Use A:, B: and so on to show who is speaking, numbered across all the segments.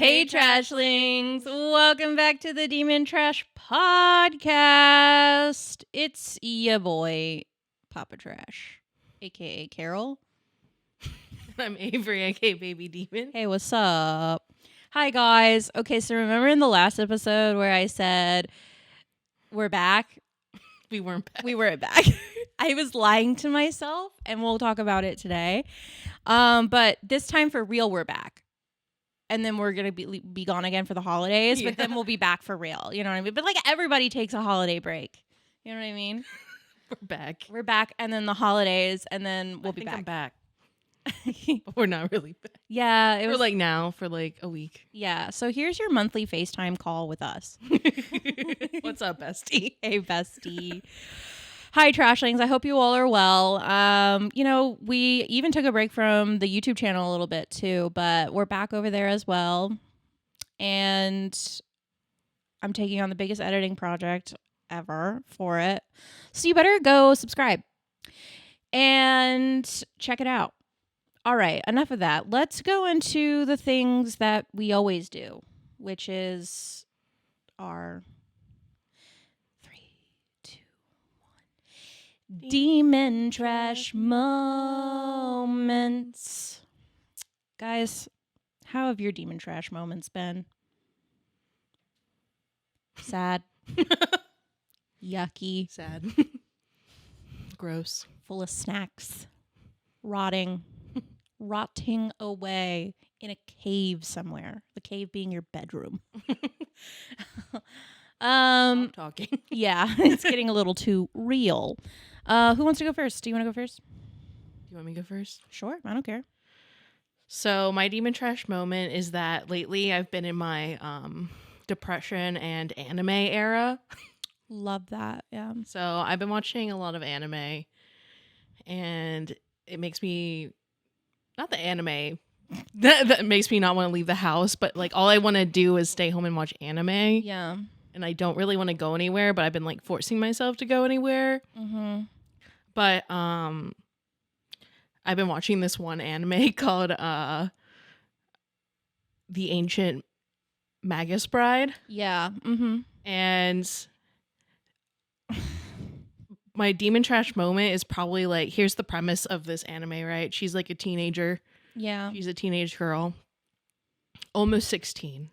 A: Hey, trashlings. Welcome back to the Demon Trash Podcast. It's ya boy, Papa Trash, a.k.a. Carol.
B: I'm Avery, aka Baby Demon.
A: Hey, what's up? Hi, guys. Okay, so remember in the last episode where I said we're back?
B: We weren't back.
A: We weren't back. I was lying to myself, and we'll talk about it today. But this time for real, we're back. And then we're going to be gone again for the holidays, but then we'll be back for real. You know what I mean? But like everybody takes a holiday break. You know what I mean?
B: We're back.
A: We're back, and then the holidays, and then we'll be back.
B: I'm back. But we're not really back.
A: Yeah.
B: We're like now for like a week.
A: Yeah. So here's your monthly FaceTime call with us.
B: What's up, bestie?
A: Hey, bestie. Hi, trashlings. I hope you all are well. We even took a break from the YouTube channel a little bit too, but we're back over there as well. And I'm taking on the biggest editing project ever for it. So you better go subscribe and check it out. All right, enough of that. Let's go into the things that we always do, which is our Demon Trash moments. Guys, how have your Demon Trash moments been? Sad. Yucky.
B: Sad. Gross.
A: Full of snacks. Rotting away in a cave somewhere. The cave being your bedroom.
B: Stop talking.
A: Yeah, it's getting a little too real. Who wants to go first? Do you want to go first?
B: Do you want me to go first?
A: Sure, I don't care.
B: So my Demon Trash moment is that lately I've been in my depression and anime era.
A: Love that. Yeah.
B: So I've been watching a lot of anime, and it makes me not the anime that makes me not want to leave the house, but like all I want to do is stay home and watch anime.
A: Yeah.
B: And I don't really want to go anywhere, but I've been like forcing myself to go anywhere.
A: Mm-hmm.
B: But I've been watching this one anime called The Ancient Magus Bride.
A: Yeah. Mm-hmm.
B: And my Demon Trash moment is probably like, here's the premise of this anime, right? She's like a teenager.
A: Yeah.
B: She's a teenage girl, almost 16.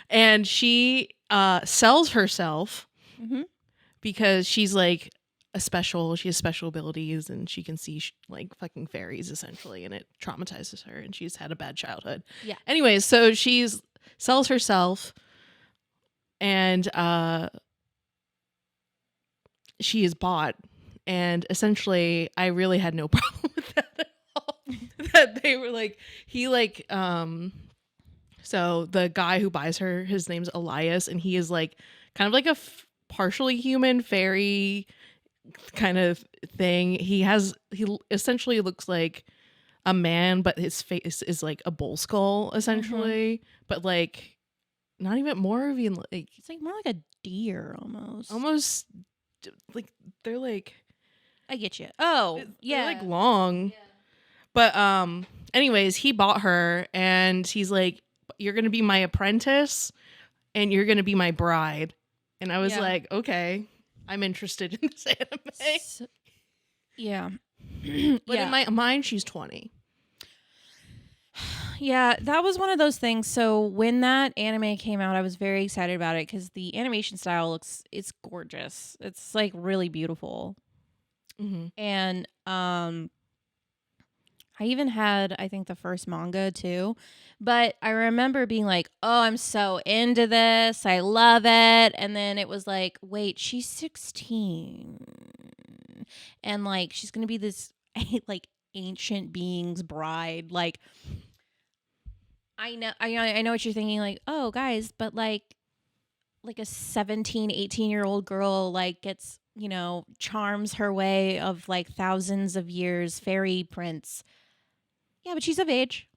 B: And she sells herself because she's like she has special abilities and she can see like fucking fairies essentially, and it traumatizes her and she's had a bad childhood.
A: Yeah.
B: Anyways, so she's sells herself and she is bought, and essentially I really had no problem with that at all. That they were like, so the guy who buys her, his name's Elias, and he is like kind of like a partially human fairy kind of thing. He essentially looks like a man, but his face is like a bull skull essentially, but like not even more even like
A: It's like more like a deer almost.
B: Almost like they're like,
A: I get you. Oh, yeah.
B: they're like long. Yeah. But anyways, he bought her and he's like, you're going to be my apprentice and you're going to be my bride. And I was like, okay, I'm interested in this anime.
A: Yeah.
B: But in my mind, she's 20.
A: Yeah, that was one of those things. So when that anime came out, I was very excited about it because the animation style it's gorgeous. It's like really beautiful. Mm-hmm. And I even had, I think, the first manga too. But I remember being like, oh, I'm so into this. I love it. And then it was like, wait, she's 16. And like, she's going to be this like ancient being's bride. Like, I know what you're thinking. Like, oh, guys, but like a 17, 18-year-old girl like gets, charms her way of like thousands of years fairy prince. Yeah, but she's of age.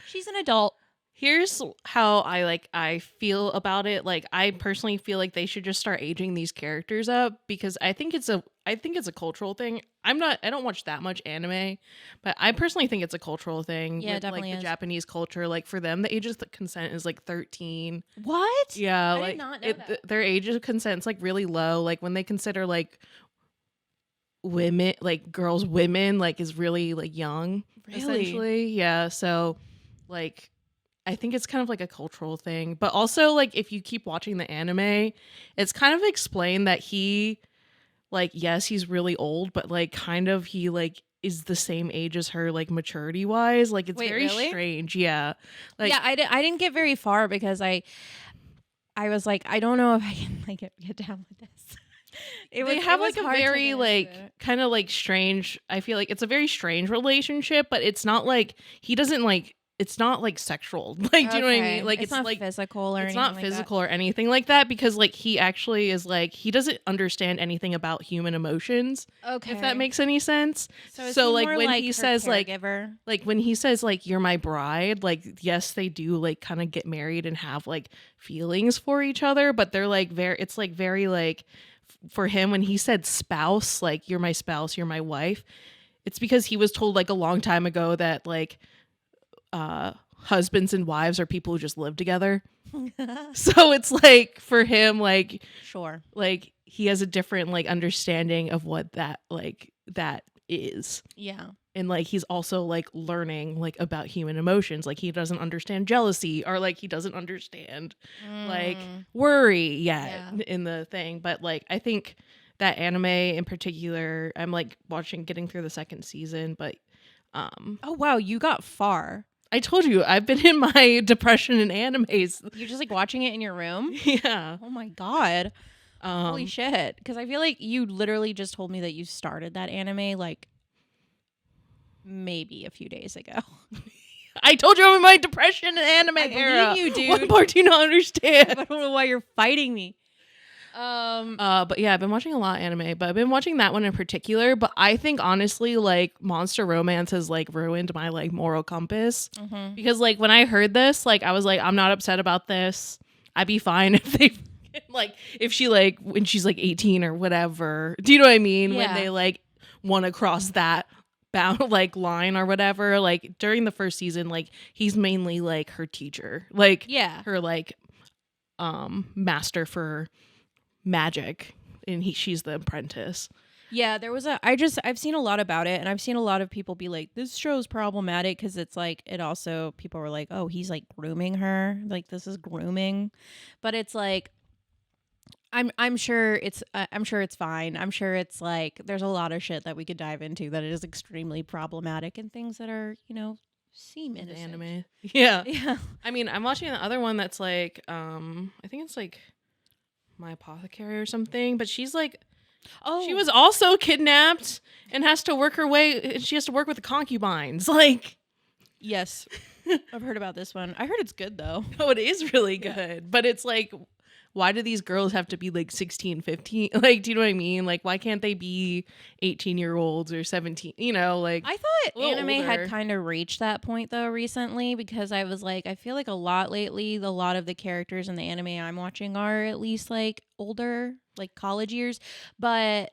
A: She's an adult.
B: Here's how I feel about it. Like, I personally feel like they should just start aging these characters up because I think it's I think it's a cultural thing. I don't watch that much anime, but I personally think it's a cultural thing
A: Yeah, it
B: with like
A: definitely
B: the
A: is.
B: Japanese culture. Like for them, the age of consent is like 13.
A: What?
B: Yeah,
A: I
B: like
A: did not know that.
B: their age of consent's like really low. Like when they consider like women, like girls, women, like is really like young,
A: Really?
B: essentially. Yeah, so like I think it's kind of like a cultural thing, but also like if you keep watching the anime, it's kind of explained that he, like, yes, he's really old, but like kind of he like is the same age as her, like maturity wise. Like it's
A: Wait,
B: very
A: really?
B: strange. Yeah, like
A: Yeah, I didn't get very far because I was like, I don't know if I can like get down with this.
B: they have
A: it was
B: like a
A: hard to
B: very
A: get into
B: like
A: it.
B: kind of like strange. I feel like it's a very strange relationship, but it's not like he doesn't like. It's not like sexual. Like, do you know what I mean?
A: Okay.
B: Like
A: it's not
B: like
A: physical or
B: it's
A: anything
B: not
A: like that.
B: physical or anything like that because like he actually is like he doesn't understand anything about human emotions.
A: Okay.
B: If that makes any sense.
A: so is
B: So
A: he
B: like
A: more
B: when
A: like
B: he
A: her
B: says
A: caregiver?
B: like when he says like you're my bride, like yes they do like kind of get married and have like feelings for each other, but they're like very it's like very like for him when he said spouse, like you're my spouse, you're my wife, it's because he was told like a long time ago that like husbands and wives are people who just live together. So it's like for him
A: Sure.
B: like he has a different like understanding of what that like that is.
A: Yeah.
B: And like he's also like learning like about human emotions. Like he doesn't understand jealousy or like he doesn't understand like worry yet in the thing. But like I think that anime in particular, I'm like getting through the second season, but
A: Oh wow, you got far.
B: I told you I've been in my depression and animes.
A: You're just like watching it in your room?
B: Yeah.
A: Oh my god. Holy
B: Um
A: shit. Because I feel like you literally just told me that you started that anime like maybe a few days ago.
B: I told you I'm in my depression and anime
A: I believe
B: era.
A: you, dude.
B: What part do you not
A: I
B: understand?
A: don't know why you're fighting me.
B: But yeah, I've been watching a lot of anime, but I've been watching that one in particular. But I think honestly, like Monster Romance has like ruined my like moral compass because like when I heard this, like I was like, I'm not upset about this. I'd be fine if they like if she like when she's like 18 or whatever. Do you know what I mean? When
A: Yeah.
B: they like want to cross that bound like line or whatever. Like during the first season, like he's mainly like her teacher, like
A: Yeah.
B: her like master for magic, and she's the apprentice.
A: Yeah, there was I've seen a lot about it, and I've seen a lot of people be like, this show's problematic because it's like, it also, people were like, oh, he's like grooming her. Like, this is grooming. But it's like, I'm sure it's fine. I'm sure it's like, there's a lot of shit that we could dive into that is extremely problematic and things that are, seem innocent.
B: Anime. Yeah.
A: Yeah.
B: I mean, I'm watching the other one that's like, I think it's like My Apothecary or something, but she's like,
A: Oh,
B: she was also kidnapped and has to work her way. She has to work with the concubines. Like,
A: yes. I've heard about this one. I heard it's good though.
B: oh, it is really good, but it's like, why do these girls have to be like 16, 15? Like, do you know what I mean? Like, why can't they be 18-year-olds or 17? You know, like
A: I thought
B: a little
A: anime had
B: older.
A: kind of reached that point though recently, because I was like, I feel like a lot lately, a lot of the characters in the anime I'm watching are at least like older, like college years, but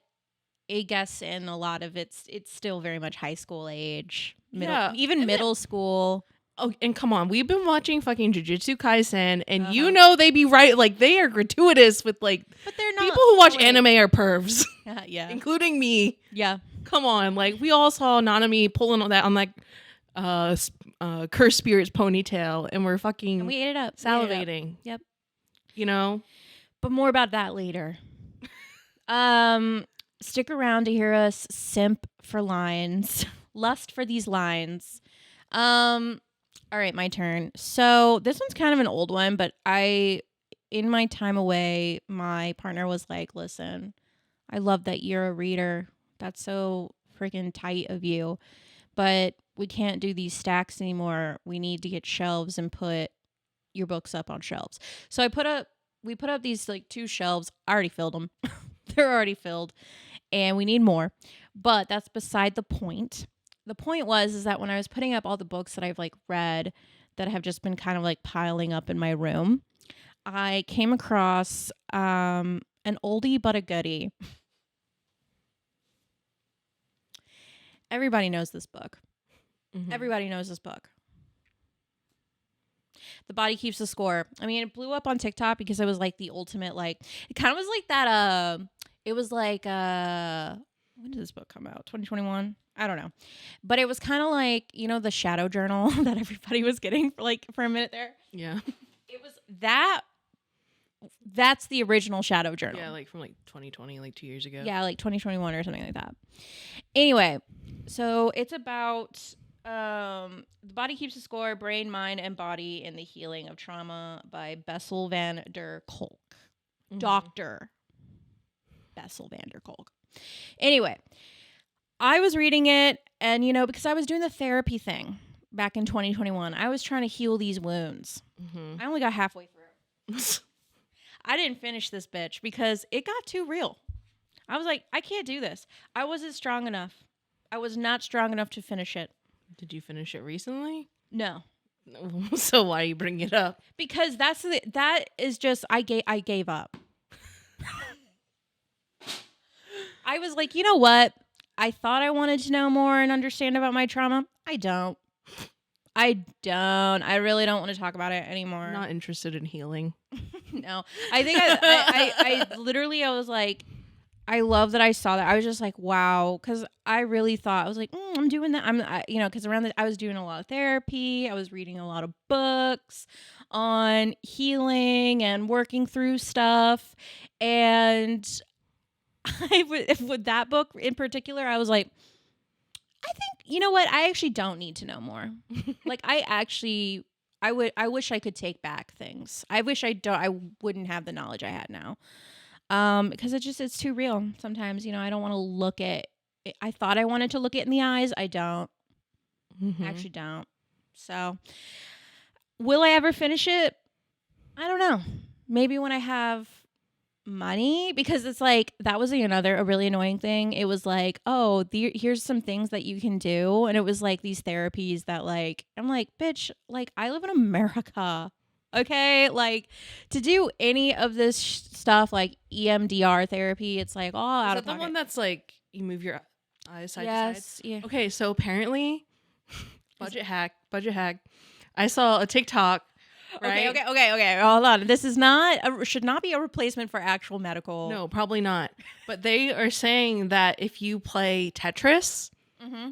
A: I guess in a lot of it's still very much high school age, middle school.
B: Oh, and come on, we've been watching fucking Jujutsu Kaisen, and you
A: Uh-huh.
B: know they be right, like they are gratuitous with like
A: But they're not
B: people who watch
A: wait.
B: anime are pervs,
A: Yeah.
B: including me.
A: Yeah.
B: Come on, like we all saw Nanami pulling on that cursed spirit's ponytail, and we're fucking
A: And we ate it up.
B: salivating.
A: Yep.
B: You know,
A: But more about that later. Stick around to hear us simp for lines. Lust for these lines. All right, my turn. So this one's kind of an old one, but in my time away, my partner was like, listen, I love that you're a reader. That's so freaking tight of you. But we can't do these stacks anymore. We need to get shelves and put your books up on shelves. So we put up these like 2 shelves. I already filled them. They're already filled. And we need more. But that's beside the point. The point is that when I was putting up all the books that I've like read that have just been kind of like piling up in my room, I came across an oldie but a goodie. Everybody knows this book.
B: Mhm.
A: Everybody knows this book. The Body Keeps the Score. I mean, it blew up on TikTok because it was like the ultimate, like, it kind of was like that, it was like, when did this book come out? 2021? I don't know. But it was kind of like, you know, the shadow journal that everybody was getting for a minute there.
B: Yeah.
A: It was that's the original shadow journal.
B: Yeah, like from like 2020, like 2 years ago.
A: Yeah, like 2021 or something like that. Anyway, so it's about the Body Keeps a Score, Brain, Mind, and Body in the Healing of Trauma by Bessel van der Kolk. Dr. Bessel van der Kolk. Anyway, I was reading it, and, you know, because I was doing the therapy thing back in 2021, I was trying to heal these wounds. I only got halfway through. I didn't finish this bitch because it got too real. I was like, I can't do this. I wasn't strong enough. I was not strong enough to finish it.
B: Did you finish it recently?
A: No.
B: So why you bring it up?
A: Because that is just I gave up. I was like, you know what? I thought I wanted to know more and understand about my trauma. I don't. I really don't want to talk about it anymore.
B: Not interested in healing.
A: No. I think I literally, I was like, I love that I saw that. I was just like, wow. Because I really thought, I was like, I'm doing that. Because I was doing a lot of therapy. I was reading a lot of books on healing and working through stuff. And with that book in particular, I was like, I think, you know what? I actually don't need to know more. Like, I wish I could take back things. I wish I wouldn't have the knowledge I had now. Because it's too real. Sometimes, you know, I don't want to look at it. I thought I wanted to look it in the eyes. I don't. I actually don't. So, will I ever finish it? I don't know. Maybe when I have money, because it's like that was a really annoying thing. It was like, oh, here's some things that you can do, and it was like these therapies that, like, I'm like, bitch, like, I live in America, okay? Like, to do any of this stuff like EMDR therapy, it's like all out of
B: pocket. The one that's like you move your eyes side to side?
A: Yeah.
B: Okay, so apparently budget hack. I saw a TikTok. Right?
A: Okay. Hold on. This is should not be a replacement for actual medical.
B: No, probably not. But they are saying that if you play Tetris,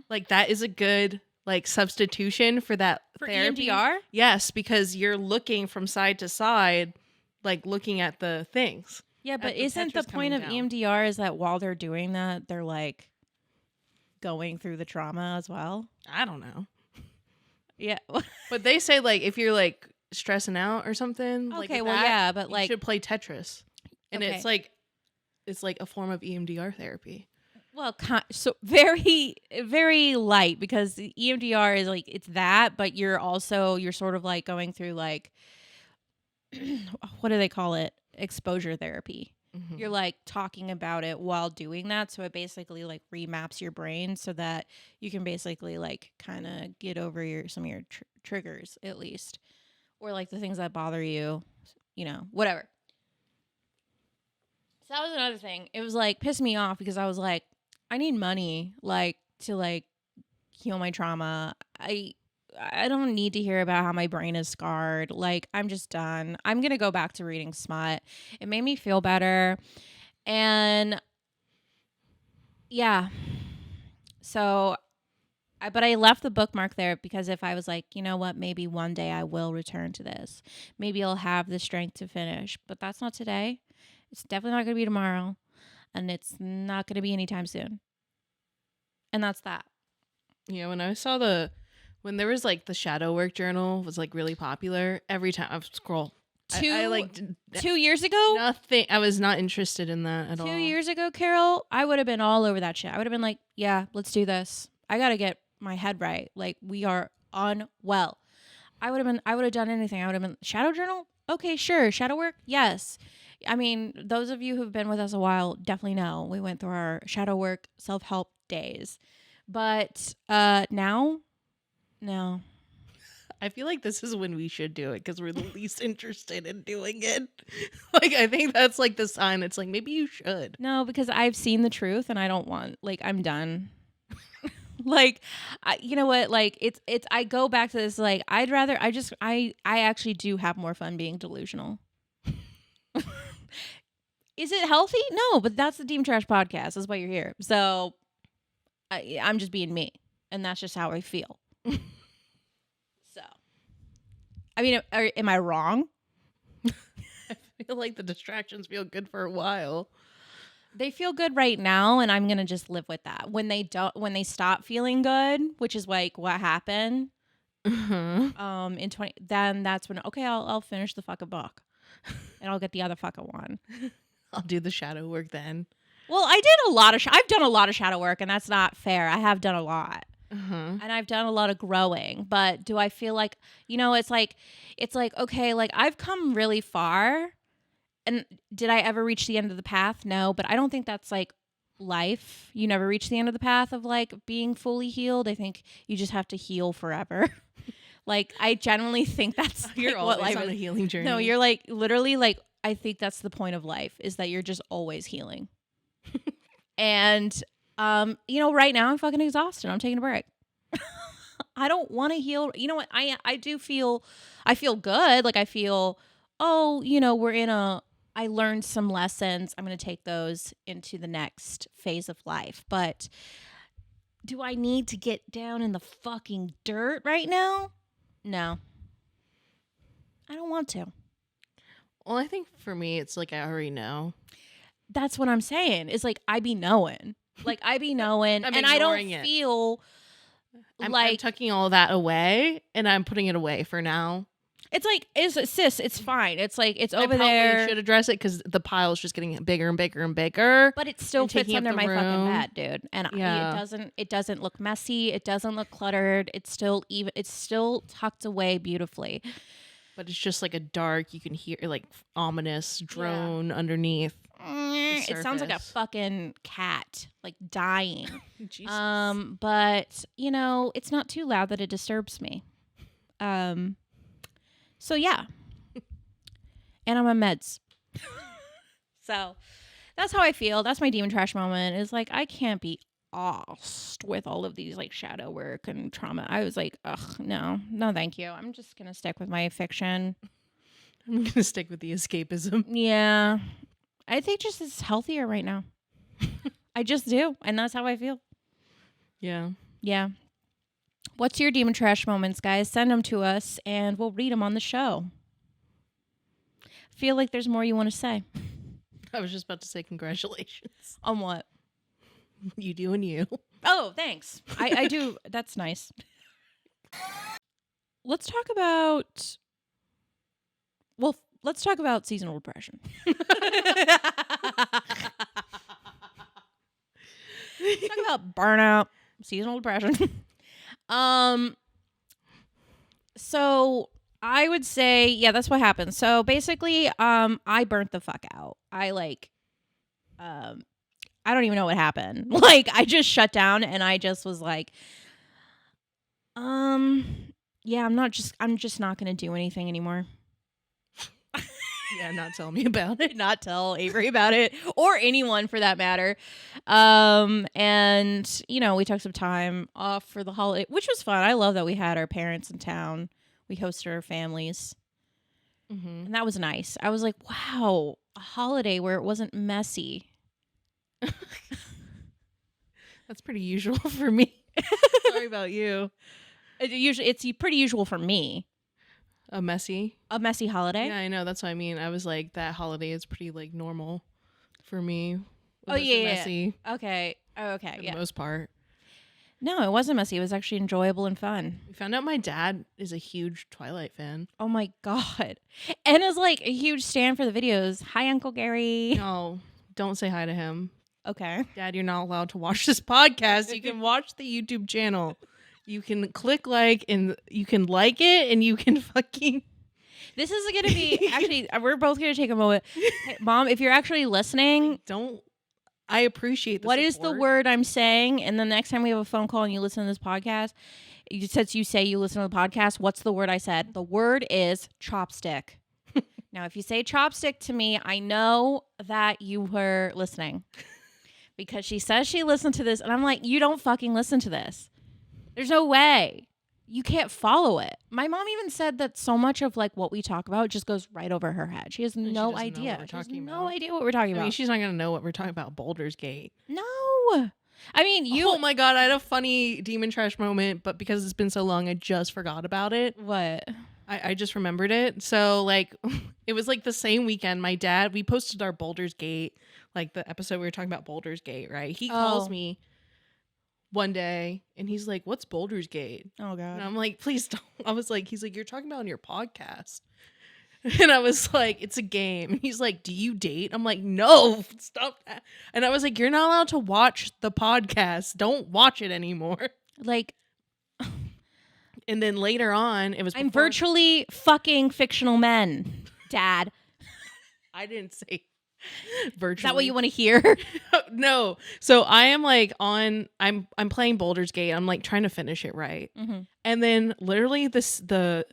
B: like that is a good like substitution for that
A: for
B: therapy.
A: EMDR.
B: Yes, because you're looking from side to side, like looking at the things.
A: Yeah, but isn't the point of EMDR is that while they're doing that, they're like going through the trauma as well?
B: I don't know.
A: Yeah.
B: But they say like if you're like stressing out or something.
A: Okay,
B: like
A: well,
B: that,
A: yeah, but like
B: you should play Tetris, and it's like a form of EMDR therapy.
A: Well, so very, very light, because the EMDR is like it's that, but you're sort of like going through like what do they call it? Exposure therapy. You're like talking about it while doing that, so it basically like remaps your brain so that you can basically like kind of get over some of your triggers at least. Or like the things that bother you, you know, whatever. So that was another thing. It was like pissed me off because I was like, I need money like to like heal my trauma. I don't need to hear about how my brain is scarred. Like, I'm just done. I'm going to go back to reading smut. It made me feel better. And yeah. So but I left the bookmark there because if I was like, you know what, maybe one day I will return to this. Maybe I'll have the strength to finish. But that's not today. It's definitely not going to be tomorrow. And it's not going to be anytime soon. And that's that.
B: Yeah, when I saw when there was like the shadow work journal was like really popular, every time I would scroll. 2
A: years ago?
B: Nothing. I was not interested in that at all.
A: 2 years ago, Carol, I would have been all over that shit. I would have been like, yeah, let's do this. I got to get my head right. Like, we are unwell. I would have done anything. I would have been shadow journal. Okay, sure. Shadow work. Yes. I mean, those of you who've been with us a while definitely know we went through our shadow work self-help days, but now, no.
B: I feel like this is when we should do it because we're the least interested in doing it. Like, I think that's like the sign. It's like, maybe you should.
A: No, because I've seen the truth and I don't want, like, I'm done. Like, you know what? Like, I go back to this. Like, I actually do have more fun being delusional. Is it healthy? No, but that's the Demon Trash podcast. That's why you're here. So I'm just being me, and that's just how I feel. So, I mean, am I wrong?
B: I feel like the distractions feel good for a while.
A: They feel good right now, and I'm gonna just live with that. When they stop feeling good, which is like what happened, in 20, then that's when I'll finish the fucking book, and I'll get the other fucking one.
B: I'll do the shadow work then.
A: Well, I did a lot of. I've done a lot of shadow work, and that's not fair. I have done a lot, and I've done a lot of growing. But do I feel like it's like okay, like I've come really far. And did I ever reach the end of the path? No, but I don't think that's like life. You never reach the end of the path of like being fully healed. I think you just have to heal forever. Like I genuinely think that's
B: you're
A: like, what
B: always
A: life
B: on a healing journey.
A: No, you're like literally like I think that's the point of life is that you're just always healing. And right now I'm fucking exhausted. I'm taking a break. I don't want to heal. You know what? I feel good. Like I feel, I learned some lessons. I'm going to take those into the next phase of life. But do I need to get down in the fucking dirt right now? No. I don't want to.
B: Well, I think for me, it's like I already know.
A: That's what I'm saying. It's like I be knowing. Like I be knowing. And I don't feel
B: I'm tucking all that away and I'm putting it away for now.
A: It's like, sis, it's fine. It's like, it's over
B: I
A: there.
B: Should address it because the pile is just getting bigger and bigger and bigger.
A: But it still fits under my fucking bed, dude. And it doesn't look messy. It doesn't look cluttered. It's still tucked away beautifully.
B: But it's just like a dark, you can hear like ominous drone underneath.
A: It sounds like a fucking cat, like dying.
B: Jesus.
A: But it's not too loud that it disturbs me. So yeah. And I'm on meds. So that's how I feel. That's my demon trash moment. Is like I can't be arsed with all of these like shadow work and trauma. I was like, ugh, no, thank you. I'm just gonna stick with my fiction.
B: I'm gonna stick with the escapism.
A: Yeah. I think just it's healthier right now. I just do. And that's how I feel.
B: Yeah.
A: Yeah. What's your demon trash moments, guys? Send them to us and we'll read them on the show. Feel like there's more you want to say.
B: I was just about to say congratulations.
A: On what?
B: You doing you.
A: Oh, thanks. I do. That's nice. Let's talk about seasonal depression. Let's talk about burnout, seasonal depression. So I would say, yeah, that's what happened. So basically, I burnt the fuck out. I don't even know what happened. Like, I just shut down and I just was like, yeah, I'm just not going to do anything anymore.
B: Yeah, not tell me about it.
A: Not tell Avery about it or anyone for that matter. And we took some time off for the holiday, which was fun. I love that we had our parents in town. We hosted our families. Mm-hmm. And that was nice. I was like, wow, a holiday where it wasn't messy.
B: That's pretty usual for me. Sorry about you.
A: It's pretty usual for me.
B: A messy
A: holiday?
B: Yeah, I know. That's what I mean. I was like, that holiday is pretty like normal for me.
A: Oh, yeah.
B: Messy.
A: Okay. Oh, okay.
B: For the most part.
A: No, it wasn't messy. It was actually enjoyable and fun.
B: We found out my dad is a huge Twilight fan.
A: Oh my God. And is like a huge stan for the videos. Hi, Uncle Gary.
B: No, don't say hi to him.
A: Okay.
B: Dad, you're not allowed to watch this podcast. You can watch the YouTube channel. You can click like and you can like it and you can fucking.
A: This is going to be actually, we're both going to take a moment. Hey, Mom, if you're actually listening,
B: I appreciate the
A: what
B: support.
A: is the word I'm saying? And the next time we have a phone call and you listen to this podcast, since you say you listen to the podcast, what's the word I said? The word is chopstick. Now, if you say chopstick to me, I know that you were listening because she says she listened to this and I'm like, you don't fucking listen to this. There's no way. You can't follow it. My mom even said that so much of like what we talk about just goes right over her head. She has
B: And
A: no
B: she doesn't know what
A: idea.
B: we're
A: She has
B: talking
A: no
B: about.
A: idea what we're talking
B: I mean,
A: about.
B: she's not gonna know what we're talking about. Baldur's Gate.
A: No. I mean, you.
B: Oh my god, I had a funny demon trash moment, but because it's been so long, I just forgot about it.
A: What?
B: I just remembered it. So like, it was like the same weekend. My dad, we posted our Baldur's Gate, like the episode we were talking about Baldur's Gate, right? He calls me one day and he's like, "What's Baldur's Gate?"
A: Oh god.
B: And I'm like, "Please don't." I was like, he's like, "You're talking about on your podcast." And I was like, "It's a game." And he's like, "Do you date?" I'm like, "No, stop that." And I was like, "You're not allowed to watch the podcast. Don't watch it anymore."
A: Like,
B: And then later on, it was
A: I'm
B: before-
A: virtually fucking fictional men, Dad.
B: I didn't say virtually.
A: Is that what you want to hear?
B: No. So I am like I'm playing Baldur's Gate. I'm like trying to finish it right.
A: Mm-hmm.
B: And then literally the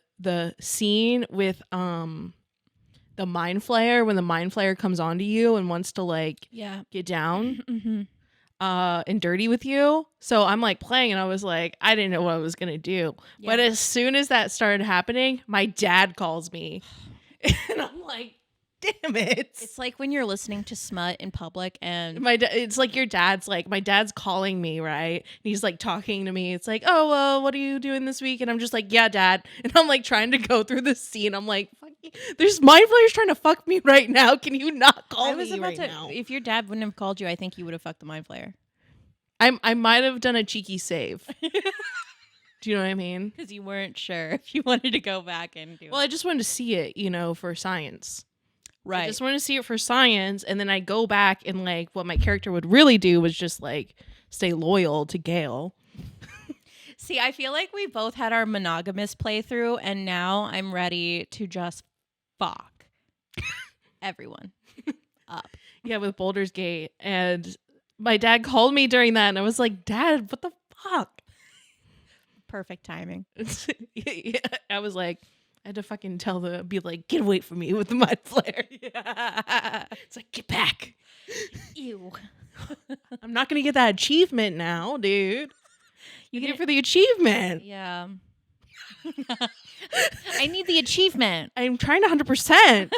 B: scene with the mind flayer, when the mind flayer comes onto you and wants to like get down
A: Mm-hmm.
B: and dirty with you. So I'm like playing and I was like, I didn't know what I was gonna do.
A: Yeah.
B: But as soon as that started happening, my dad calls me. And I'm like, damn it.
A: It's like when you're listening to smut in public and
B: It's like your dad's like, my dad's calling me, right? And he's like talking to me. It's like, "Oh, what are you doing this week?" And I'm just like, "Yeah, Dad." And I'm like trying to go through the scene. I'm like, fuck you. There's mind flayers trying to fuck me right now. Can you not call
A: I was
B: me
A: about
B: right
A: to.
B: now?
A: If your dad wouldn't have called you, I think you would have fucked the mind flayer.
B: I might have done a cheeky save. Do you know what I mean?
A: Because you weren't sure if you wanted to go back and do
B: Well,
A: it.
B: I just wanted to see it, for science.
A: Right.
B: I just wanted to see it for science, and then I go back and like what my character would really do was just like stay loyal to Gale.
A: See, I feel like we both had our monogamous playthrough, and now I'm ready to just fuck everyone up.
B: Yeah, with Baldur's Gate. And my dad called me during that, and I was like, "Dad, what the fuck?"
A: Perfect timing.
B: Yeah, I was like, I had to fucking be like, "Get away from me with the mind flare."
A: Yeah.
B: It's like, "Get back."
A: Ew.
B: I'm not gonna get that achievement now, dude. You
A: get
B: get it for the achievement.
A: Yeah. I need the achievement.
B: I'm trying to 100%.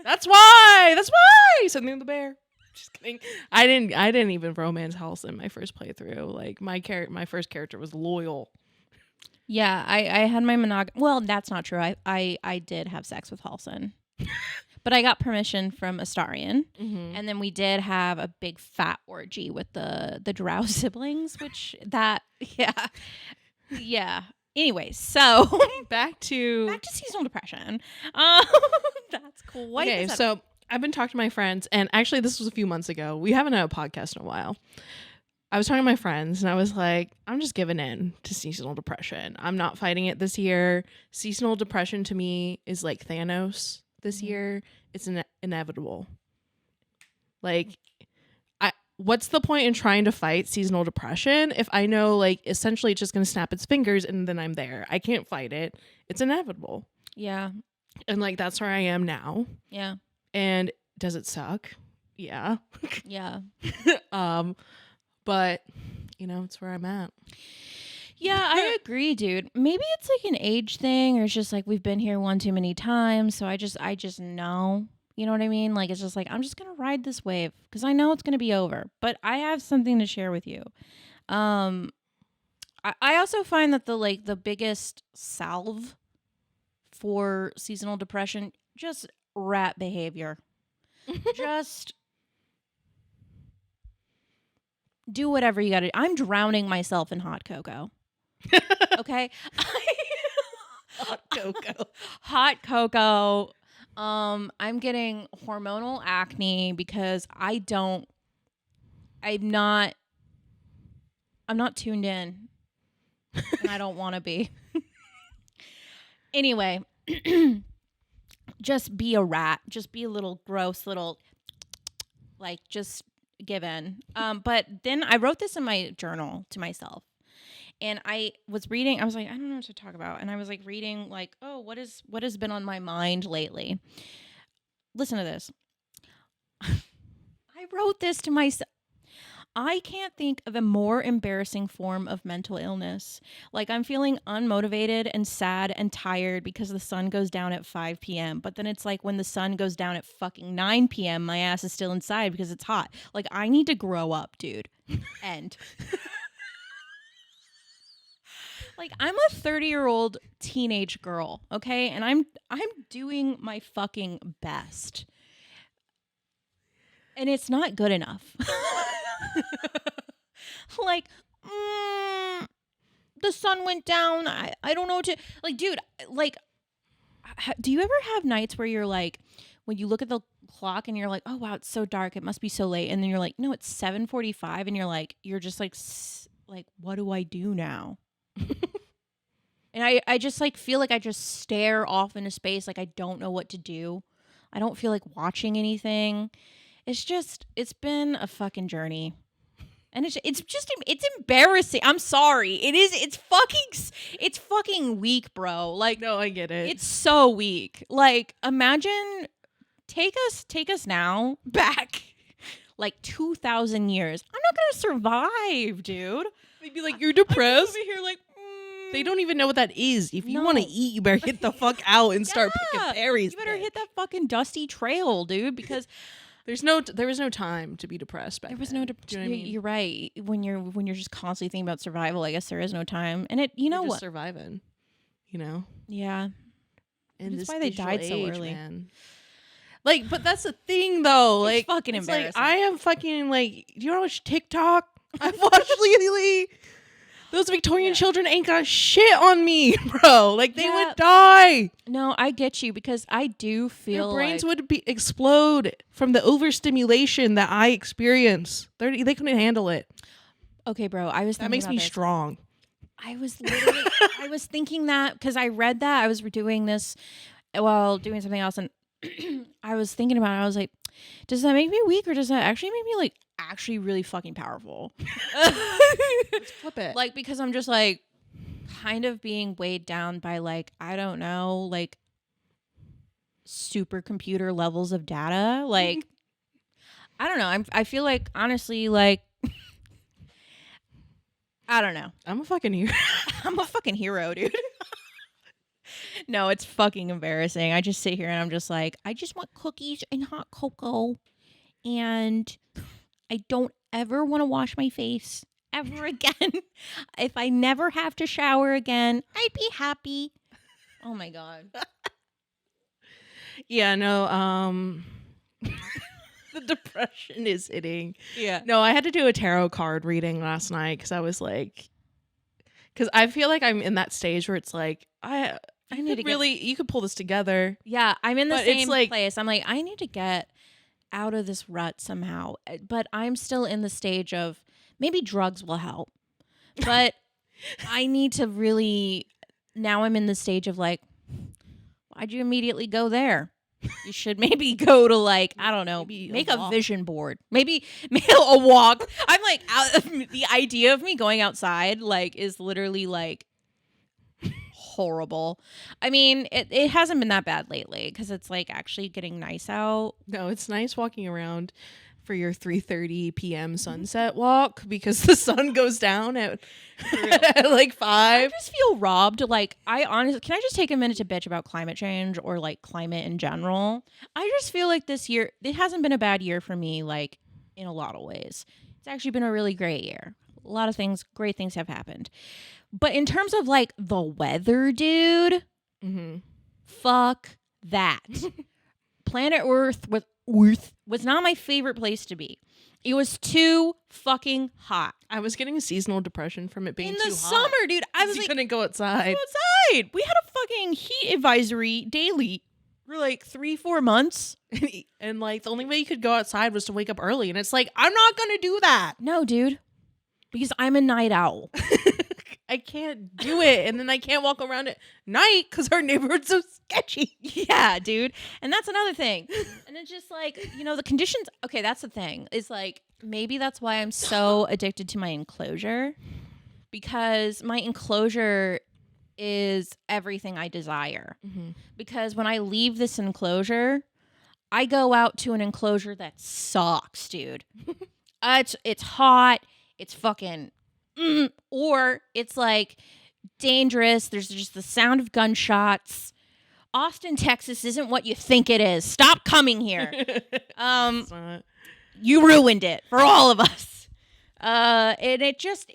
B: That's why. That's why. Something the bear. Just kidding. I didn't even romance Halson my first playthrough. Like my first character was loyal.
A: Yeah, I had my Well, that's not true. I did have sex with Halson. But I got permission from Astarion.
B: Mm-hmm.
A: And then we did have a big fat orgy with the Drow siblings, which yeah. Anyway, so
B: Back to
A: seasonal depression. That's quite
B: okay.
A: the
B: So I've been talking to my friends, and actually, this was a few months ago. We haven't had a podcast in a while. I was talking to my friends, and I was like, I'm just giving in to seasonal depression. I'm not fighting it this year. Seasonal depression to me is like Thanos this year. It's inevitable. Like, what's the point in trying to fight seasonal depression if I know, like, essentially it's just going to snap its fingers and then I'm there? I can't fight it. It's inevitable.
A: Yeah.
B: And, like, that's where I am now.
A: Yeah.
B: And does it suck? Yeah.
A: Yeah.
B: But, it's where I'm at.
A: Yeah, I agree, dude. Maybe it's like an age thing, or it's just like we've been here one too many times, so I just know. You know what I mean? Like, it's just like, I'm just going to ride this wave because I know it's going to be over. But I have something to share with you. I also find that the biggest salve for seasonal depression, just rat behavior. Just do whatever you got to do. I'm drowning myself in hot cocoa. Okay?
B: Hot cocoa.
A: Hot cocoa. I'm getting hormonal acne because I'm not tuned in. And I don't want to be. Anyway, just be a rat. Just be a little gross little, like, just give in. But then I wrote this in my journal to myself. And I was reading, I was like, I don't know what to talk about. And I was like reading, like, oh, what has been on my mind lately? Listen to this. I wrote this to myself. I can't think of a more embarrassing form of mental illness. Like, I'm feeling unmotivated and sad and tired because the sun goes down at 5 p.m. But then it's like when the sun goes down at fucking 9 p.m., my ass is still inside because it's hot. Like, I need to grow up, dude. End. Like, I'm a 30-year-old teenage girl, okay? And I'm doing my fucking best. And it's not good enough. Like, the sun went down. I don't know what to, like, dude, like, do you ever have nights where you're like, when you look at the clock and you're like, oh wow, it's so dark, it must be so late, and then you're like, no, it's 7:45, and you're just like, what do I do now? And I just like feel like I just stare off into space, like I don't know what to do. I don't feel like watching anything. It's been a fucking journey. And it's embarrassing. I'm sorry. It's fucking weak, bro. Like,
B: No, I get it.
A: it's so weak. Like, imagine, take us now back like 2,000 years. I'm not going to survive, dude.
B: They'd be like, you're depressed.
A: I'm over here like,
B: They don't even know what that is. If you
A: No.
B: want to eat, you better get the fuck out and start
A: Yeah.
B: picking berries.
A: You better
B: bitch.
A: hit that fucking dusty trail, dude, because
B: There was no time to be depressed back
A: there was
B: then.
A: no.
B: Do you know what I mean?
A: You're right. When you're just constantly thinking about survival, I guess there is no time. And it, you know
B: You're just
A: what?
B: surviving, you know?
A: Yeah.
B: And
A: That's
B: this
A: why they
B: digital
A: died so
B: age,
A: early.
B: man. Like, but that's the thing, though. Like,
A: fucking
B: it's like,
A: embarrassing.
B: I am fucking, like, do you know watch TikTok? I've watched lately. Those Victorian children ain't got shit on me, bro. Like, they
A: Yeah.
B: would die.
A: No, I get you because I do feel
B: Their brains
A: like,
B: would explode from the overstimulation that I experience. They couldn't handle it.
A: okay, bro. I was
B: That
A: thinking
B: makes
A: about
B: me
A: this.
B: strong.
A: I was literally, I was thinking that because I read that I was doing this while doing something else, and I was thinking about it. I was like, does that make me weak or does that actually make me like actually really fucking powerful?
B: Let's flip it.
A: Like, because I'm just like kind of being weighed down by like, I don't know, like supercomputer levels of data. Like, I don't know. I feel like honestly, like, I don't know.
B: I'm a fucking hero.
A: I'm a fucking hero, dude. No, it's fucking embarrassing. I just sit here and I'm just like, I just want cookies and hot cocoa. And I don't ever want to wash my face ever again. If I never have to shower again, I'd be happy. Oh my God.
B: Yeah, no, the depression is hitting.
A: Yeah.
B: No, I had to do a tarot card reading last night because I was like, because I feel like I'm in that stage where it's like, I
A: need to get,
B: you could pull this together.
A: yeah, I'm in the
B: But it's
A: same
B: like-
A: place. I'm like, I need to get out of this rut somehow. But I'm still in the stage of maybe drugs will help. But I need to really, now I'm in the stage of like, why'd you immediately go there? You should maybe go to like, I don't know,
B: Maybe a
A: make a
B: walk.
A: vision board. Maybe a walk. I'm like, the idea of me going outside like is literally like horrible. I mean, it hasn't been that bad lately because it's like actually getting nice out.
B: No, it's nice walking around for your 3:30 p.m. sunset walk because the sun goes down at, at like 5.
A: I just feel robbed. Like, I honestly, can I just take a minute to bitch about climate change or like climate in general? I just feel like this year, it hasn't been a bad year for me, like in a lot of ways. It's actually been a really great year. A lot of things, great things have happened. But in terms of like the weather, dude, fuck that. Planet Earth was not my favorite place to be. It was too fucking hot.
B: I was getting seasonal depression from it being
A: In
B: too
A: the
B: hot.
A: summer, dude, I was
B: You
A: like,
B: couldn't go outside.
A: go outside. We had a fucking heat advisory daily for like 3-4 months.
B: And like the only way you could go outside was to wake up early, and it's like, I'm not gonna do that.
A: No, dude, because I'm a night owl.
B: I can't do it, and then I can't walk around at night because our neighborhood's so sketchy.
A: Yeah, dude. And that's another thing. And it's just like, you know, the conditions. Okay, that's the thing. Is like, maybe that's why I'm so addicted to my enclosure, because my enclosure is everything I desire. Because when I leave this enclosure, I go out to an enclosure that sucks, dude. It's hot. It's fucking, or it's like dangerous. There's just the sound of gunshots. Austin, Texas isn't what you think it is. Stop coming here.
B: It's not.
A: You ruined it for all of us. And it just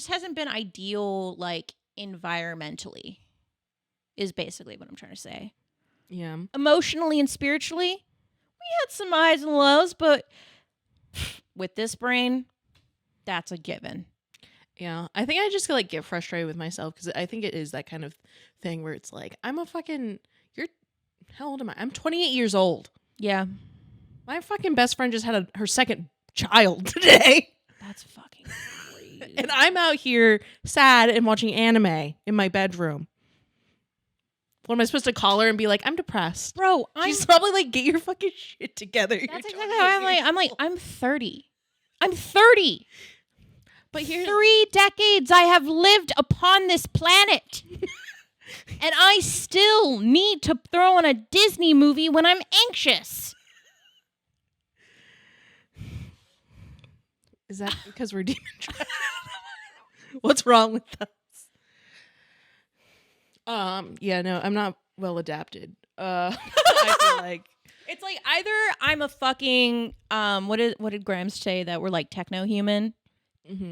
A: hasn't been ideal, like, environmentally, is basically what I'm trying to say.
B: Yeah.
A: Emotionally and spiritually, we had some highs and lows, but with this brain, that's a given.
B: Yeah. I think I just like get frustrated with myself because I think it is that kind of thing where it's like, how old am I? I'm 28 years old.
A: Yeah.
B: My fucking best friend just had her second child today.
A: That's fucking crazy.
B: And I'm out here sad and watching anime in my bedroom. What am I supposed to call her and be like, I'm depressed?
A: Bro,
B: She's probably like, get your fucking shit together.
A: That's exactly how I'm 30. I'm 30.
B: But here's
A: 3 decades I have lived upon this planet. And I still need to throw on a Disney movie when I'm anxious.
B: Is that because we're demon trapped? What's wrong with us? Yeah, no, I'm not well adapted. I feel like
A: It's like either I'm a fucking what did Grams say, that we're like techno human?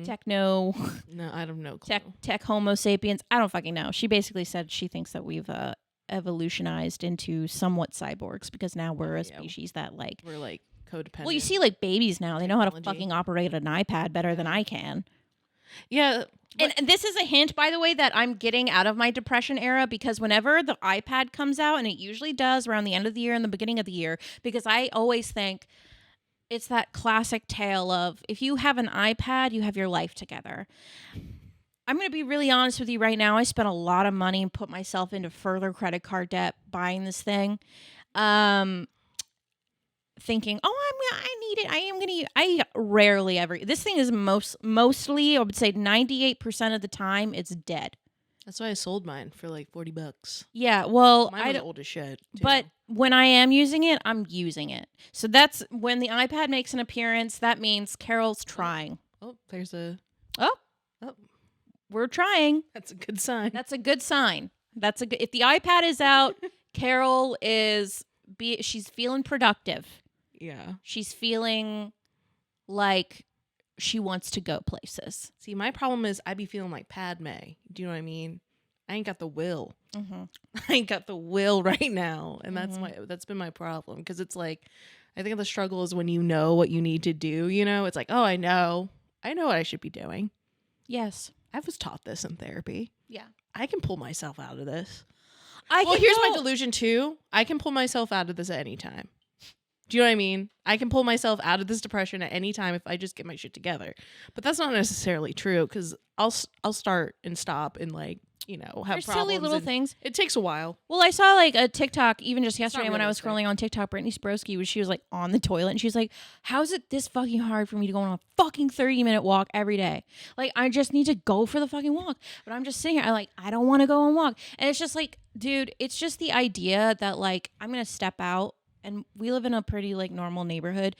A: Techno
B: No, I don't know.
A: tech homo sapiens. I don't fucking know. She basically said she thinks that we've evolutionized into somewhat cyborgs because now we're a species that like
B: we're like codependent.
A: Well, you see like babies now, they know how to
B: Technology.
A: fucking operate an iPad better than I can.
B: Yeah.
A: And this is a hint, by the way, that I'm getting out of my depression era, because whenever the iPad comes out, and it usually does around the end of the year and the beginning of the year, because I always think it's that classic tale of if you have an iPad, you have your life together. I'm going to be really honest with you right now. I spent a lot of money and put myself into further credit card debt buying this thing. Thinking, I need it. I rarely ever. This thing is mostly, I would say 98% of the time, it's dead.
B: That's why I sold mine for like $40.
A: Yeah, well,
B: mine was old as shit. Too.
A: But when I am using it, I'm using it. So that's when the iPad makes an appearance. That means Carol's trying.
B: Oh, there's a.
A: Oh, we're trying.
B: That's a good sign.
A: That's a good sign. If the iPad is out, Carol is she's feeling productive.
B: Yeah.
A: She's feeling like she wants to go places.
B: See, my problem is I be feeling like Padme. Do you know what I mean? I ain't got the will.
A: Mm-hmm.
B: I ain't got the will right now. And that's been my problem. Because it's like, I think the struggle is when you know what you need to do, you know? It's like, oh, I know what I should be doing.
A: Yes.
B: I was taught this in therapy.
A: Yeah.
B: I can pull myself out of this.
A: Here's
B: my delusion too. I can pull myself out of this at any time. Do you know what I mean? I can pull myself out of this depression at any time if I just get my shit together. But that's not necessarily true, because I'll start and stop and like, you know, have
A: There's
B: problems.
A: silly little things.
B: It takes a while.
A: Well, I saw like a TikTok even just yesterday when I was
B: realistic.
A: scrolling on TikTok. Brittany Sprosky she was like on the toilet and she was like, "How is it this fucking hard for me to go on a fucking 30-minute walk every day? Like I just need to go for the fucking walk." But I'm just sitting here, I don't want to go and walk. And it's just like, dude, it's just the idea that like I'm gonna step out, and we live in a pretty like normal neighborhood.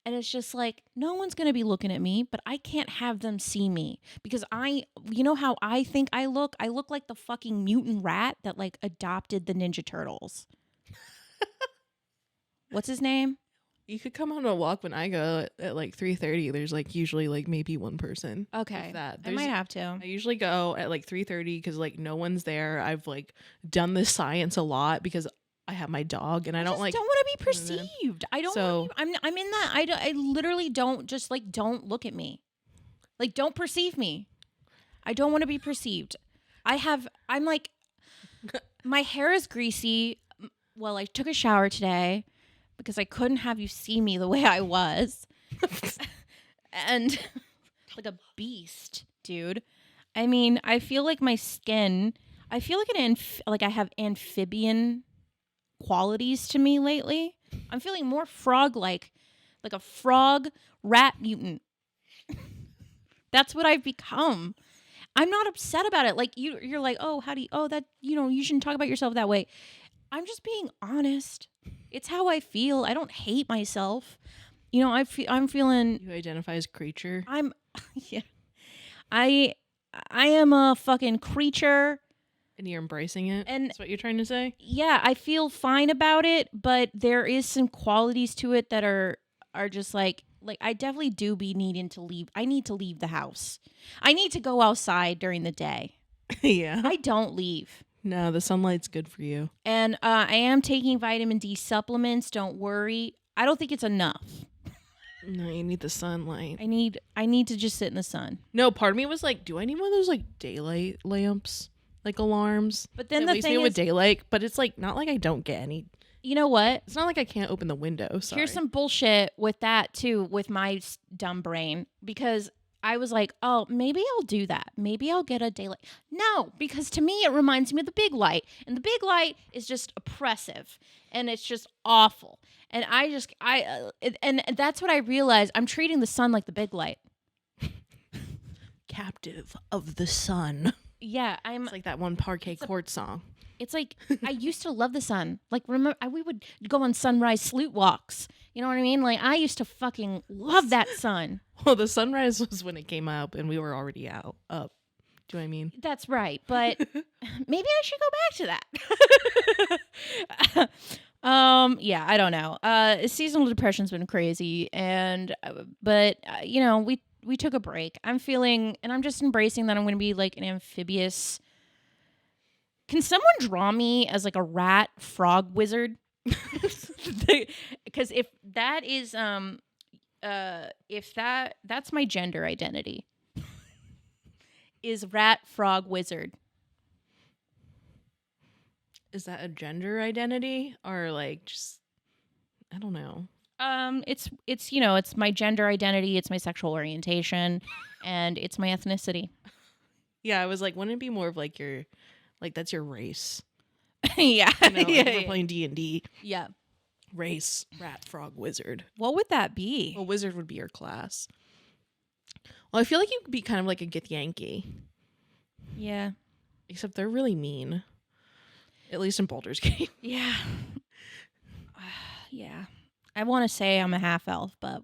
A: And it's just like, no one's going to be looking at me, but I can't have them see me because you know how I think I look? I look like the fucking mutant rat that like adopted the Ninja Turtles. What's his name?
B: You could come on a walk when I go at like 3:30. There's like usually like maybe one person.
A: Okay.
B: That.
A: I might have to.
B: I usually go at like 3:30 because like no one's there. I've like done this science a lot because I have my dog and I don't want
A: to be perceived. I don't.
B: So
A: I'm in that. I literally don't just like don't look at me, like don't perceive me. I don't want to be perceived. I'm like, my hair is greasy. Well, I took a shower today because I couldn't have you see me the way I was, and like a beast, dude. I mean, I feel like my skin. I feel like I have amphibian qualities to me lately. I'm feeling more frog-like a frog rat mutant. That's what I've become. I'm not upset about it. Like you're like, oh, that, you know, you shouldn't talk about yourself that way. I'm just being honest. It's how I feel. I don't hate myself. You know, I'm feeling.
B: You identify as creature.
A: I'm. Yeah. I am a fucking creature.
B: And you're embracing it?
A: And
B: that's what you're trying to say?
A: Yeah, I feel fine about it, but there is some qualities to it that are just like I definitely do be needing to leave. I need to leave the house. I need to go outside during the day.
B: Yeah.
A: I don't leave.
B: No, the sunlight's good for you.
A: And I am taking vitamin D supplements, don't worry. I don't think it's enough.
B: No, you need the sunlight.
A: I need to just sit in the sun.
B: No, part of me was like, do I need one of those like daylight lamps? Like alarms.
A: But then
B: the thing is with daylight, but it's like not like I don't get any.
A: You know what?
B: It's not like I can't open the window. Sorry.
A: Here's some bullshit with that too, with my dumb brain, because I was like, oh, maybe I'll do that. Maybe I'll get a daylight. No, because to me it reminds me of the big light, and the big light is just oppressive, and it's just awful. And and that's what I realized. I'm treating the sun like the big light.
B: Captive of the sun.
A: Yeah,
B: It's like that one Parquet Court song.
A: It's like I used to love the sun. Like remember, we would go on sunrise sloot walks. You know what I mean? Like I used to fucking love that sun.
B: Well, the sunrise was when it came up, and we were already up. Do you know what I mean?
A: That's right, but maybe I should go back to that. Yeah, I don't know. Seasonal depression's been crazy, and but you know, we took a break. I'm feeling, and I'm just embracing that I'm going to be like an amphibious. Can someone draw me as like a rat frog wizard? Because if that is that's my gender identity. Is rat frog wizard.
B: Is that a gender identity or like just I don't know.
A: It's you know, it's my gender identity, it's my sexual orientation, and it's my ethnicity.
B: Yeah, I was like, wouldn't it be more of like your like that's your race?
A: Yeah.
B: You know, like we're playing D&D.
A: Yeah.
B: Race, rat, frog, wizard.
A: What would that be?
B: A wizard would be your class. Well, I feel like you could be kind of like a Githyanki.
A: Yeah.
B: Except they're really mean. At least in Baldur's Gate.
A: Yeah. Yeah. I want to say I'm a half elf, but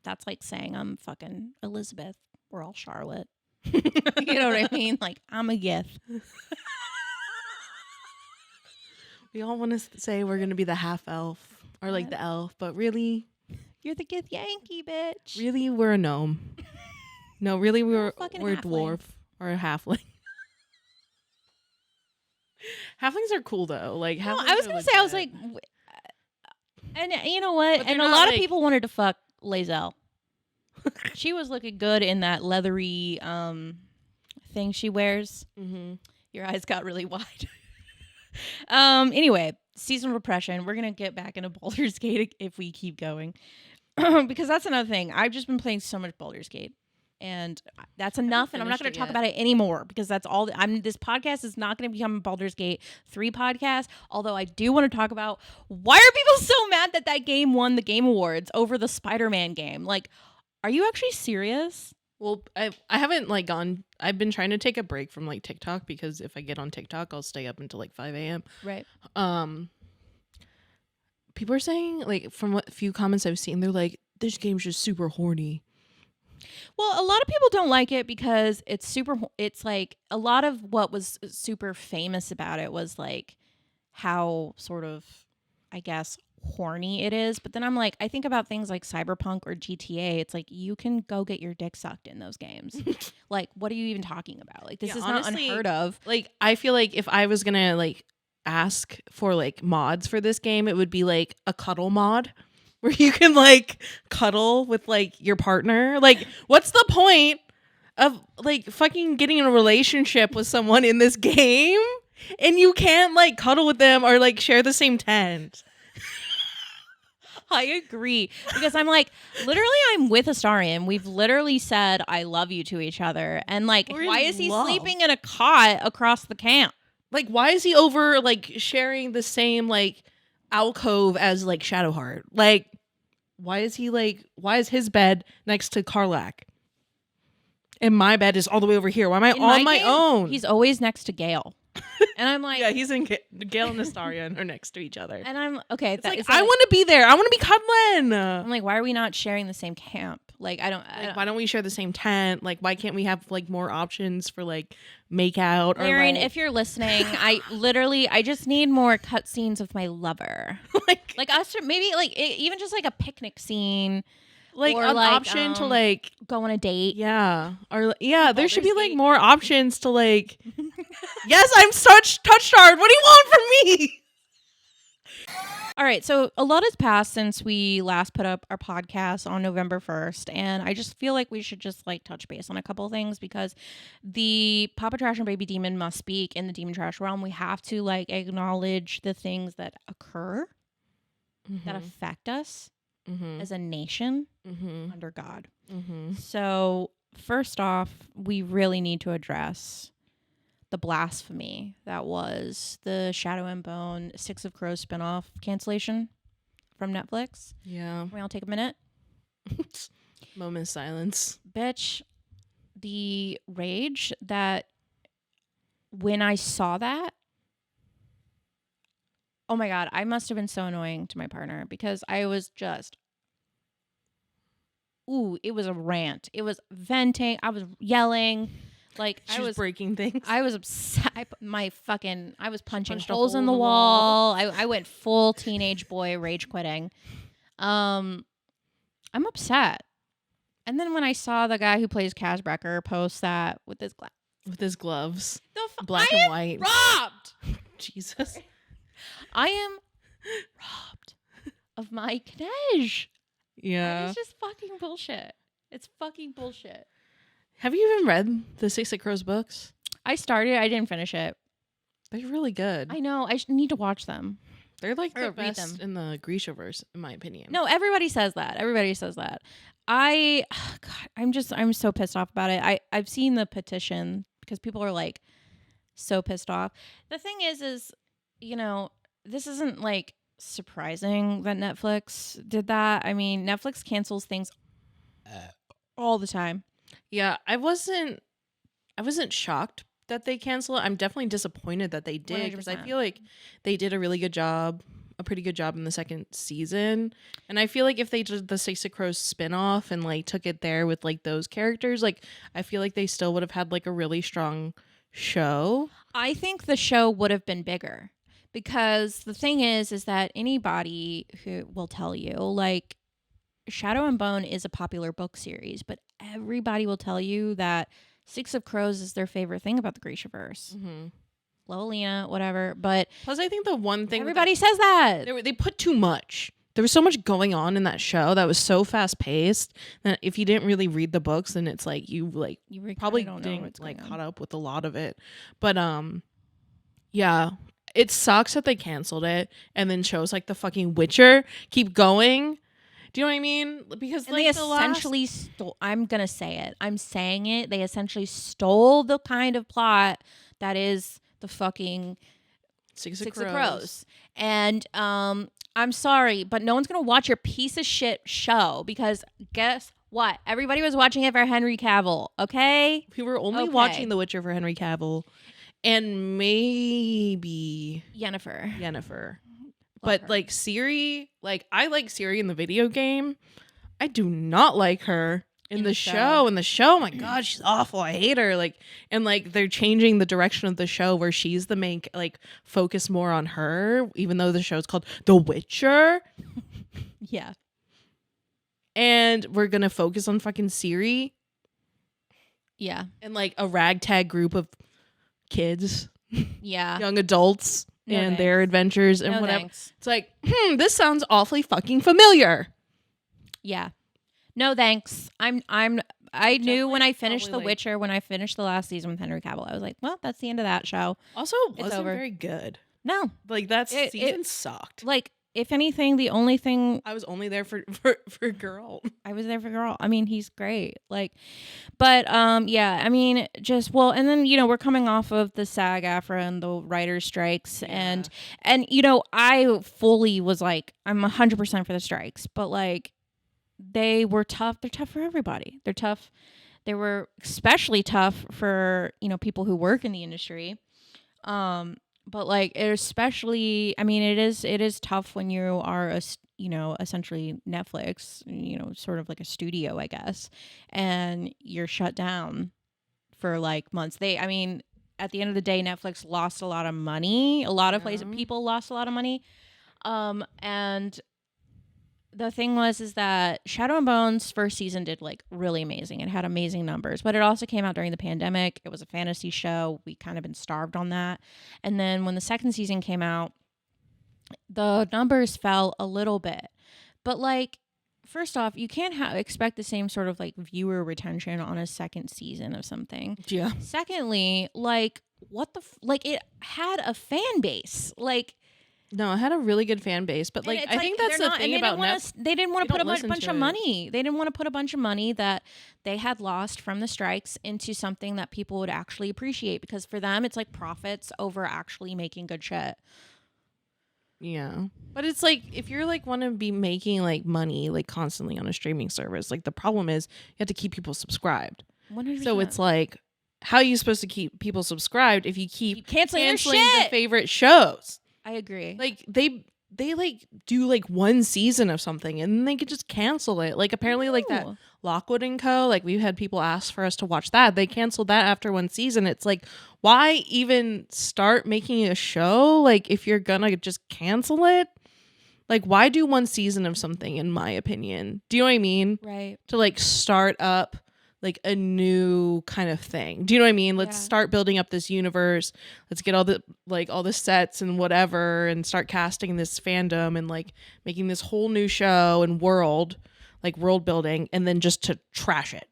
A: that's like saying I'm fucking Elizabeth. We're all Charlotte. You know what I mean? Like, I'm a Gith.
B: We all want to say we're going to be the half elf or like the elf, but really,
A: you're the Githyanki, bitch.
B: Really, we're a gnome. No, really, we're a dwarf or a halfling. Halflings are cool though. Like,
A: no, I was gonna say, I was like, and you know what? And a lot of people wanted to fuck Lae'zel. She was looking good in that leathery thing she wears.
B: Mm-hmm.
A: Your eyes got really wide. Anyway, seasonal depression. We're gonna get back into Baldur's Gate if we keep going, because that's another thing. I've just been playing so much Baldur's Gate, and that's enough. And I'm not going to talk about it anymore because that's all. This podcast is not going to become a Baldur's Gate 3 podcast. Although I do want to talk about why are people so mad that that game won the Game Awards over the Spider-Man game? Like, are you actually serious?
B: Well, I haven't like gone. I've been trying to take a break from like TikTok because if I get on TikTok, I'll stay up until like 5 a.m.
A: Right.
B: People are saying like from what few comments I've seen, they're like, this game's just super horny.
A: Well, a lot of people don't like it because it's like a lot of what was super famous about it was like how sort of, I guess, horny it is. But then I'm like, I think about things like Cyberpunk or GTA. It's like you can go get your dick sucked in those games. Like, what are you even talking about? Like, this is honestly, not unheard of.
B: Like, I feel like if I was gonna like ask for like mods for this game, it would be like a cuddle mod where you can like cuddle with like your partner. Like, what's the point of like fucking getting in a relationship with someone in this game and you can't like cuddle with them or like share the same tent?
A: I agree, because I'm like, literally, I'm with Astarion. We've literally said I love you to each other, and like, why is he sleeping in a cot across the camp?
B: Like, why is he over like sharing the same like alcove as like Shadowheart? Like, why is his bed next to Karlach? And my bed is all the way over here. Why am I on my own?
A: He's always next to Gale. And I'm like,
B: Yeah, he's in Gale and Astaria and are next to each other.
A: and I'm okay.
B: It's like, I want to be there. I want to be cuddling.
A: I'm like, why are we not sharing the same camp? Like, I don't.
B: Why don't we share the same tent? Like, why can't we have like more options for like make out?
A: Aaron,
B: or, like,
A: if you're listening, I just need more cutscenes of my lover. like us, maybe like even just like a picnic scene.
B: Like
A: or
B: an
A: like,
B: option to like
A: go on a date.
B: Yeah. Or yeah, there should be like
A: Date.
B: more options to like yes, I'm such touch hard. What do you want from me?
A: All right, so a lot has passed since we last put up our podcast on November 1st, and I just feel like we should just like touch base on a couple of things because the Papa Trash and Baby Demon must speak in the Demon Trash realm. We have to like acknowledge the things that occur that affect us as a nation under God. So first off, we really need to address the blasphemy that was the Shadow and Bone Six of Crows spinoff cancellation from Netflix.
B: Yeah.
A: We all take a minute.
B: Moment of silence.
A: Bitch, the rage that when I saw that, oh my God, I must have been so annoying to my partner because I was just, it was a rant. It was venting. I was yelling. Like
B: She was breaking things.
A: I was upset. I was punching
B: punched a
A: holes
B: hole
A: in the wall. I went full teenage boy rage quitting. I'm upset. And then when I saw the guy who plays Casbrecker post that with his
B: gloves, black and white,
A: robbed.
B: Jesus,
A: I am robbed of my Kanej.
B: Yeah,
A: It's just fucking bullshit. It's fucking bullshit.
B: Have you even read the Six of Crows books?
A: I started. I didn't finish it.
B: They're really good.
A: I know. I need to watch them.
B: They're like the
A: read
B: best in the Grishaverse, in my opinion.
A: No, everybody says that. I'm so pissed off about it. I've seen the petition because people are like so pissed off. The thing is, this isn't like surprising that Netflix did that. I mean, Netflix cancels things all the time.
B: Yeah, I wasn't shocked that they canceled it. I'm definitely disappointed that they did because I feel like they did a pretty good job in the second season. And I feel like if they did the Six of Crows spinoff and like took it there with like those characters, like I feel like they still would have had like a really strong show.
A: I think the show would have been bigger because the thing is that anybody who will tell you like Shadow and Bone is a popular book series, but everybody will tell you that Six of Crows is their favorite thing about the Grishaverse. Lolina, whatever. But
B: plus, I think the one thing
A: everybody says that
B: they put too much. There was so much going on in that show that was so fast paced that if you didn't really read the books, then it's like you probably didn't like caught up with a lot of it. But yeah, it sucks that they canceled it and then shows like the fucking Witcher keep going. Do you know what I mean? Because
A: they essentially stole. I'm gonna say it. I'm saying it. They essentially stole the kind of plot that is the fucking
B: Six of Crows.
A: And I'm sorry, but no one's gonna watch your piece of shit show because guess what? Everybody was watching it for Henry Cavill. Okay,
B: we were only watching The Witcher for Henry Cavill, and maybe Yennefer. But her. Like Ciri, like I like Ciri in the video game. I do not like her in the show. In the show, oh my God, she's awful. I hate her. Like, and like they're changing the direction of the show where she's the main, like focus more on her, even though the show's called The Witcher.
A: Yeah.
B: And we're gonna focus on fucking Ciri.
A: Yeah.
B: And like a ragtag group of kids.
A: Yeah.
B: Young adults.
A: No,
B: and
A: thanks.
B: their adventures and whatever.
A: Thanks.
B: It's like, this sounds awfully fucking familiar.
A: Yeah. No thanks. I knew when I finished The Witcher, when I finished the last season with Henry Cavill, I was like, well, that's the end of that show.
B: Also, it wasn't very good.
A: No.
B: Like that season sucked.
A: Like, if anything, the only thing
B: I was only there for Girl.
A: I was there for Girl. I mean, he's great. Like, but yeah, I mean, and then we're coming off of the SAG-AFTRA and the writers' strikes, and I fully was like, I'm 100% for the strikes, but like, they were tough. They're tough for everybody. They're tough. They were especially tough for people who work in the industry. But like it especially, I mean, it is tough when you are essentially Netflix, sort of like a studio, I guess, and you're shut down for like months. I mean, at the end of the day, Netflix lost a lot of money. A lot of places,
B: Yeah.
A: people lost a lot of money. And the thing is that Shadow and Bone's first season did like really amazing. It had amazing numbers, but it also came out during the pandemic. It was a fantasy show. We kind of been starved on that. And then when the second season came out, the numbers fell a little bit. But like, first off, you can't expect the same sort of like viewer retention on a second season of something.
B: Yeah.
A: Secondly, like what like it had a fan base. Like,
B: No, it had a really good fan base, but like I think that's the thing about Netflix.
A: They didn't want to
B: They
A: put a
B: don't listen
A: bunch
B: to
A: of
B: it.
A: money. They didn't want to put a bunch of money that they had lost from the strikes into something that people would actually appreciate, because for them it's like profits over actually making good shit.
B: Yeah. But it's like if you're like want to be making like money like constantly on a streaming service, like the problem is you have to keep people subscribed.
A: 100%.
B: So it's like, how are you supposed to keep people subscribed if you keep
A: canceling their
B: canceling
A: shit.
B: the favorite shows?
A: I agree.
B: Like they like do like one season of something and then they could just cancel it. Like apparently like that
A: No.
B: Lockwood and Co. Like we've had people ask for us to watch that. They canceled that after one season. It's like, why even start making a show? Like if you're gonna just cancel it, like why do one season of something? In my opinion, do you know what I mean?
A: Right.
B: To like start up like a new kind of thing. Do you know what I mean? Let's
A: Yeah.
B: start building up this universe. Let's get all the sets and whatever and start casting this fandom and like making this whole new show and world, like world building, and then just to trash it.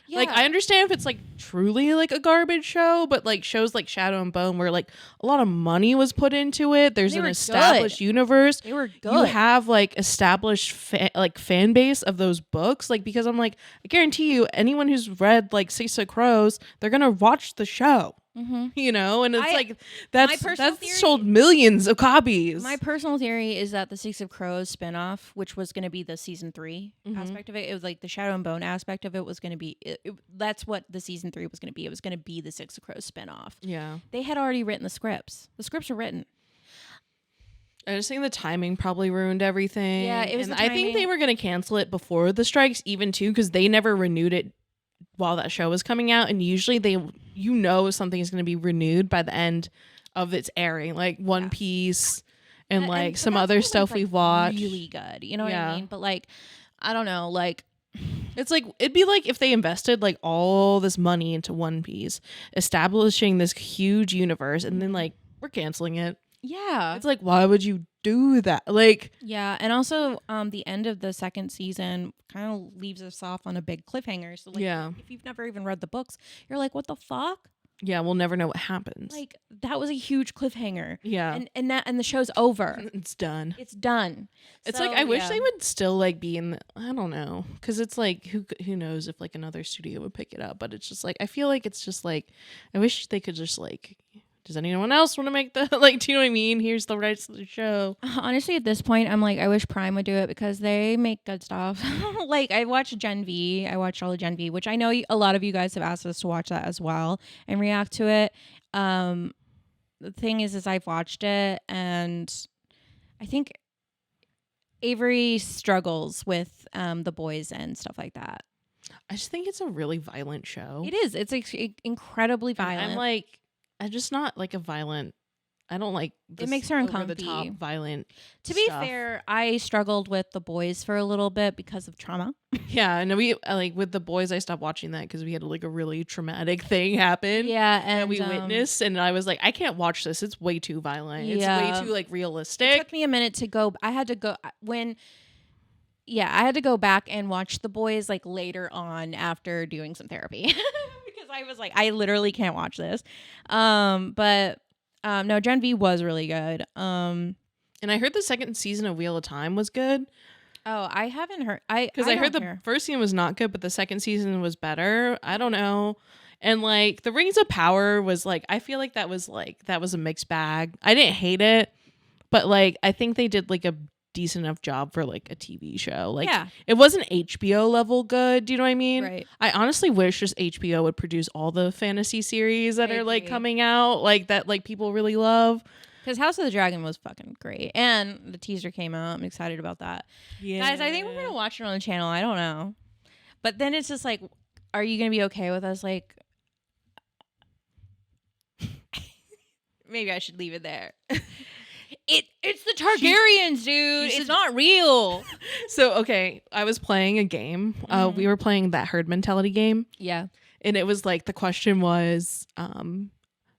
A: Yeah.
B: Like I understand if it's like truly like a garbage show, but like shows like Shadow and Bone where like a lot of money was put into it. There's
A: They
B: an
A: were
B: established
A: good.
B: universe.
A: They were good.
B: You have like established fan base of those books, like because I'm like I guarantee you anyone who's read like Six of Crows, they're gonna watch the show.
A: Mm-hmm.
B: You know, and it's like
A: my
B: that's
A: personal theory-
B: sold millions of copies.
A: My personal theory is that the Six of Crows spinoff, which was going to be the season 3
B: Mhm.
A: aspect of it, it was like the Shadow and Bone aspect of it was going to be. That's what the season 3 was going to be. It was going to be the Six of Crows spinoff.
B: Yeah,
A: They had already written the scripts. The scripts were written.
B: I just think the timing probably ruined everything.
A: Yeah, it was
B: And
A: the
B: I think they
A: timing.
B: were gonna cancel it before the strikes, even too, because they never renewed it while that show was coming out. And usually something is gonna be renewed by the end of its airing, like One Piece and like
A: but
B: some
A: that's
B: other
A: always,
B: stuff
A: like,
B: we've watched.
A: Really good. You know what
B: Yeah.
A: I mean? But like, I don't know. Like,
B: It's like it'd be like if they invested like all this money into One Piece, establishing this huge universe, and then like we're canceling it.
A: yeah.
B: It's like, why would you do that? Like,
A: Yeah, and also the end of the second season kind of leaves us off on a big cliffhanger. So like,
B: Yeah.
A: if you've never even read the books, you're like, what the fuck?
B: yeah, we'll never know what happens.
A: Like, that was a huge cliffhanger.
B: yeah,
A: And the show's over.
B: it's done.
A: It's done.
B: It's
A: So,
B: like I wish
A: yeah.
B: they would still like be in. I don't know, because it's like who knows if like another studio would pick it up. But it's just like I feel like it's just like I wish they could just like. Does anyone else want to make the like? Do you know what I mean? Here's the rights to the show.
A: Honestly, at this point, I'm like, I wish Prime would do it because they make good stuff. Like, I watched Gen V. I watched all of Gen V, which I know a lot of you guys have asked us to watch that as well and react to it. The thing is I've watched it, and I think Avery struggles with the boys and stuff like that.
B: I just think it's a really violent show.
A: It is. It's incredibly
B: And
A: violent.
B: I'm like, I'm just not like a violent. I don't like.
A: It makes her
B: over the
A: uncomfy.
B: top violent.
A: To be
B: stuff.
A: fair, I struggled with the boys for a little bit because of trauma.
B: Yeah, and we like with the boys. I stopped watching that because we had like a really traumatic thing happen.
A: Yeah,
B: that
A: and
B: we witnessed, and I was like, I can't watch this. It's way too violent.
A: Yeah.
B: It's way too like
A: It
B: realistic.
A: took me a minute to go. I had to go when. Yeah, I had to go back and watch the boys like later on after doing some therapy because I was like, I literally can't watch this. But no, Gen V was really good.
B: And I heard the second season of Wheel of Time was good
A: Oh, I haven't heard.
B: because I heard the first season was not good, but the second season was better. I don't know. And like the Rings of Power was like, I feel like that was a mixed bag. I didn't hate it, but like I think they did like a decent enough job for like a TV show. Like
A: Yeah.
B: it wasn't HBO level good. Do you know what I mean?
A: Right.
B: I honestly wish just HBO would produce all the fantasy series that
A: I
B: are like
A: agree.
B: coming out, like that like people really love.
A: Because House of the Dragon was fucking great. And the teaser came out. I'm excited about that.
B: Yeah.
A: Guys, I think we're going to watch it on the channel. I don't know. But then it's just like, are you going to be okay with us? Like, maybe I should leave it there. It's the Targaryens, dude. It's not real.
B: So, okay, I was playing a game. We were playing that herd mentality game.
A: Yeah.
B: And it was like the question was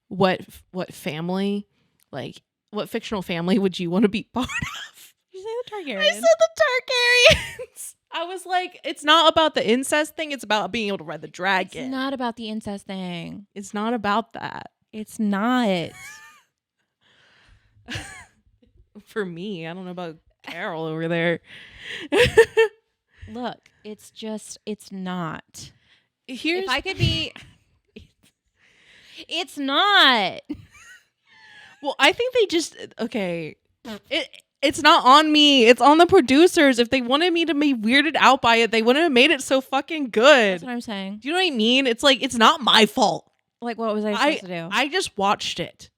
B: what family, like what fictional family would you want to be part of?
A: Did you say the Targaryens?
B: I said the Targaryens. I was like, it's not about the incest thing, it's about being able to ride the dragon.
A: It's not about the incest thing.
B: It's not about that.
A: It's not.
B: For me, I don't know about Carol over there.
A: Look, it's not.
B: Here's
A: If I could be... It's not.
B: Well, I think they just okay. It's not on me. It's on the producers. If they wanted me to be weirded out by it, they wouldn't have made it so fucking good.
A: That's what I'm saying.
B: Do you know what I mean? It's like it's not my fault.
A: Like, what was I supposed to do?
B: I just watched it.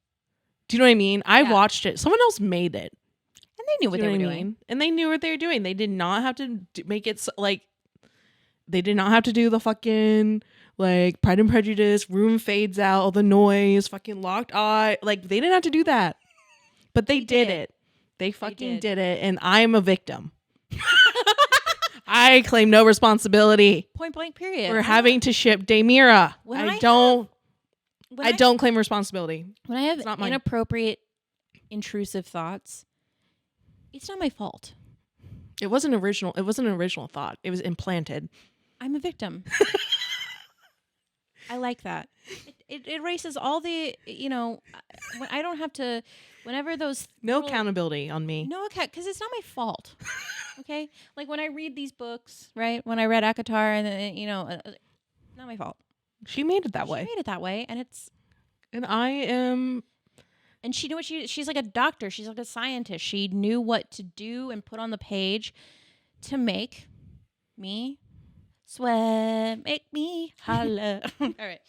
B: Do you know what I mean? I watched it. Someone else made it.
A: And they knew what they were doing.
B: And they knew what they were doing. They did not have to make it like they did not have to do the fucking like Pride and Prejudice, room fades out, all the noise, fucking locked eye. Like they didn't have to do that. But they did it. They fucking did it. And I'm a victim. I claim no responsibility.
A: Point blank period.
B: For having to ship Daemira. I don't claim responsibility.
A: When I have inappropriate, intrusive thoughts, it's not my fault.
B: It wasn't original. It wasn't an original thought. It was implanted.
A: I'm a victim. I like that. It erases all the, when I don't have to, whenever those...
B: No accountability on me.
A: No account, because it's not my fault. Okay? Like when I read these books, right? When I read ACOTAR, and then, not my fault.
B: She made it that way.
A: She made it that way, and it's...
B: And I am...
A: And she knew what she's like a doctor. She's like a scientist. She knew what to do and put on the page to make me sweat, make me holla. All right.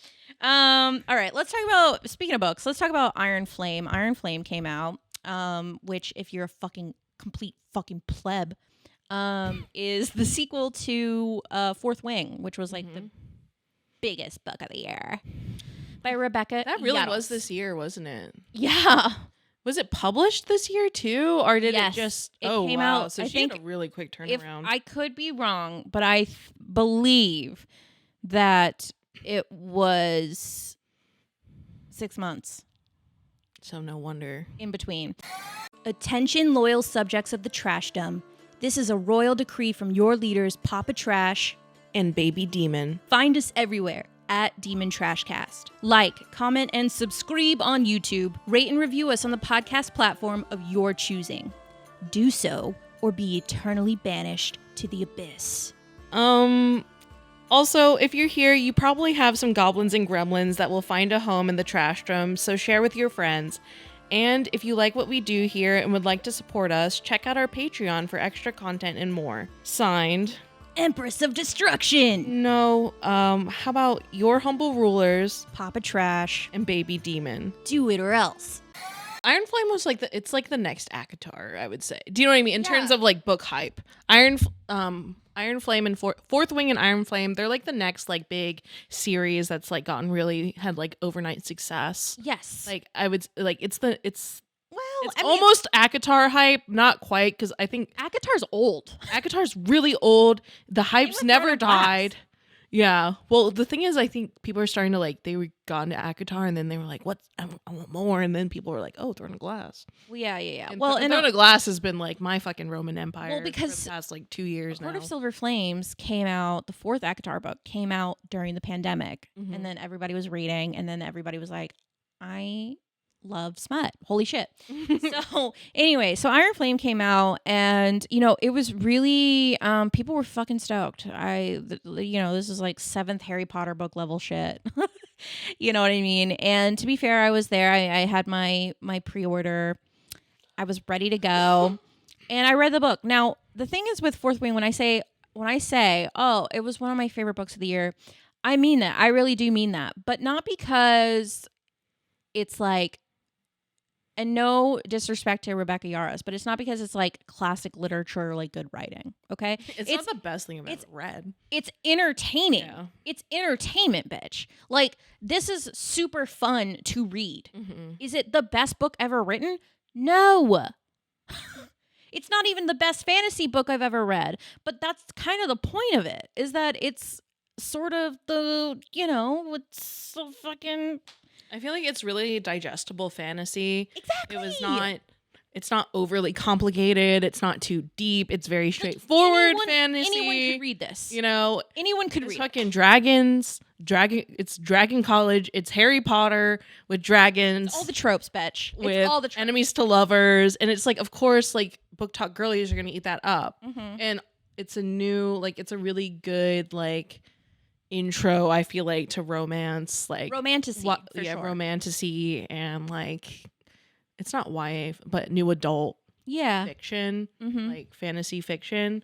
A: All right. Let's talk about, speaking of books, let's talk about Iron Flame. Iron Flame came out, which if you're a fucking complete fucking pleb, is the sequel to Fourth Wing, which was like the biggest book of the year. By Rebecca.
B: That really
A: Yaddles.
B: was this year, wasn't it?
A: Yeah.
B: Was it published this year too, or did it just?
A: It came out.
B: So she had a really quick turnaround.
A: I could be wrong, but I believe that it was 6 months.
B: So no wonder.
A: In between. Attention, loyal subjects of the trashdom. This is a royal decree from your leaders, Papa Trash
B: and Baby Demon.
A: Find us everywhere at Demon Trashcast. Like, comment, and subscribe on YouTube. Rate and review us on the podcast platform of your choosing. Do so, or be eternally banished to the abyss.
B: Also, if you're here, you probably have some goblins and gremlins that will find a home in the trashdom, so share with your friends. And if you like what we do here and would like to support us, check out our Patreon for extra content and more. Signed...
A: Empress of Destruction.
B: No, how about your humble rulers,
A: Papa Trash,
B: and Baby Demon?
A: Do it or else.
B: Iron Flame was like it's like the next ACOTAR, I would say. Do you know what I mean? In terms of like book hype. Iron Flame and Fourth Wing and Iron Flame, they're like the next like big series that's like had like overnight success.
A: Yes.
B: Like I would like it's
A: Well,
B: it's almost ACOTAR hype, not quite, because I think
A: ACOTAR's old.
B: ACOTAR's really old. The hype's never died. Yeah. Well, the thing is, I think people are starting to like, they were gone to ACOTAR and then they were like, what? I want more. And then people were like, oh, Throne of Glass.
A: Well, yeah.
B: And Throne of Glass has been like my fucking Roman Empire.
A: Well, because
B: for the past like 2 years now.
A: Court of Silver Flames came out, the fourth ACOTAR book came out during the pandemic. And then everybody was reading, and then everybody was like, I love smut. Holy shit. So anyway, so Iron Flame came out, and it was really people were fucking stoked. This is like 7th Harry Potter book level shit. You know what I mean? And to be fair, I was there. I had my pre-order. I was ready to go. And I read the book. Now, the thing is with Fourth Wing, when I say, oh, it was one of my favorite books of the year, I mean that. I really do mean that. But not because it's like, and no disrespect to Rebecca Yarros, but it's not because it's like classic literature or like good writing. Okay.
B: It's not the best thing I've ever read.
A: It's entertaining.
B: Yeah.
A: It's entertainment, bitch. Like, this is super fun to read.
B: Mm-hmm.
A: Is it the best book ever written? No. It's not even the best fantasy book I've ever read. But that's kind of the point of it, is that it's sort of the, it's so fucking...
B: I feel like it's really digestible fantasy.
A: Exactly.
B: It's not overly complicated. It's not too deep. It's very straightforward fantasy.
A: Anyone could read this.
B: Anyone
A: could read
B: fucking dragons. It's Dragon College. It's Harry Potter with dragons.
A: It's all the tropes, bitch.
B: With
A: it's all the tropes.
B: enemies to lovers. And it's like, of course, like book talk girlies are going to eat that up.
A: Mm-hmm.
B: And it's a really good, like, intro, I feel like, to romance, like
A: romantasy, sure.
B: Romantasy, and like, it's not YA but new adult fiction, like fantasy fiction.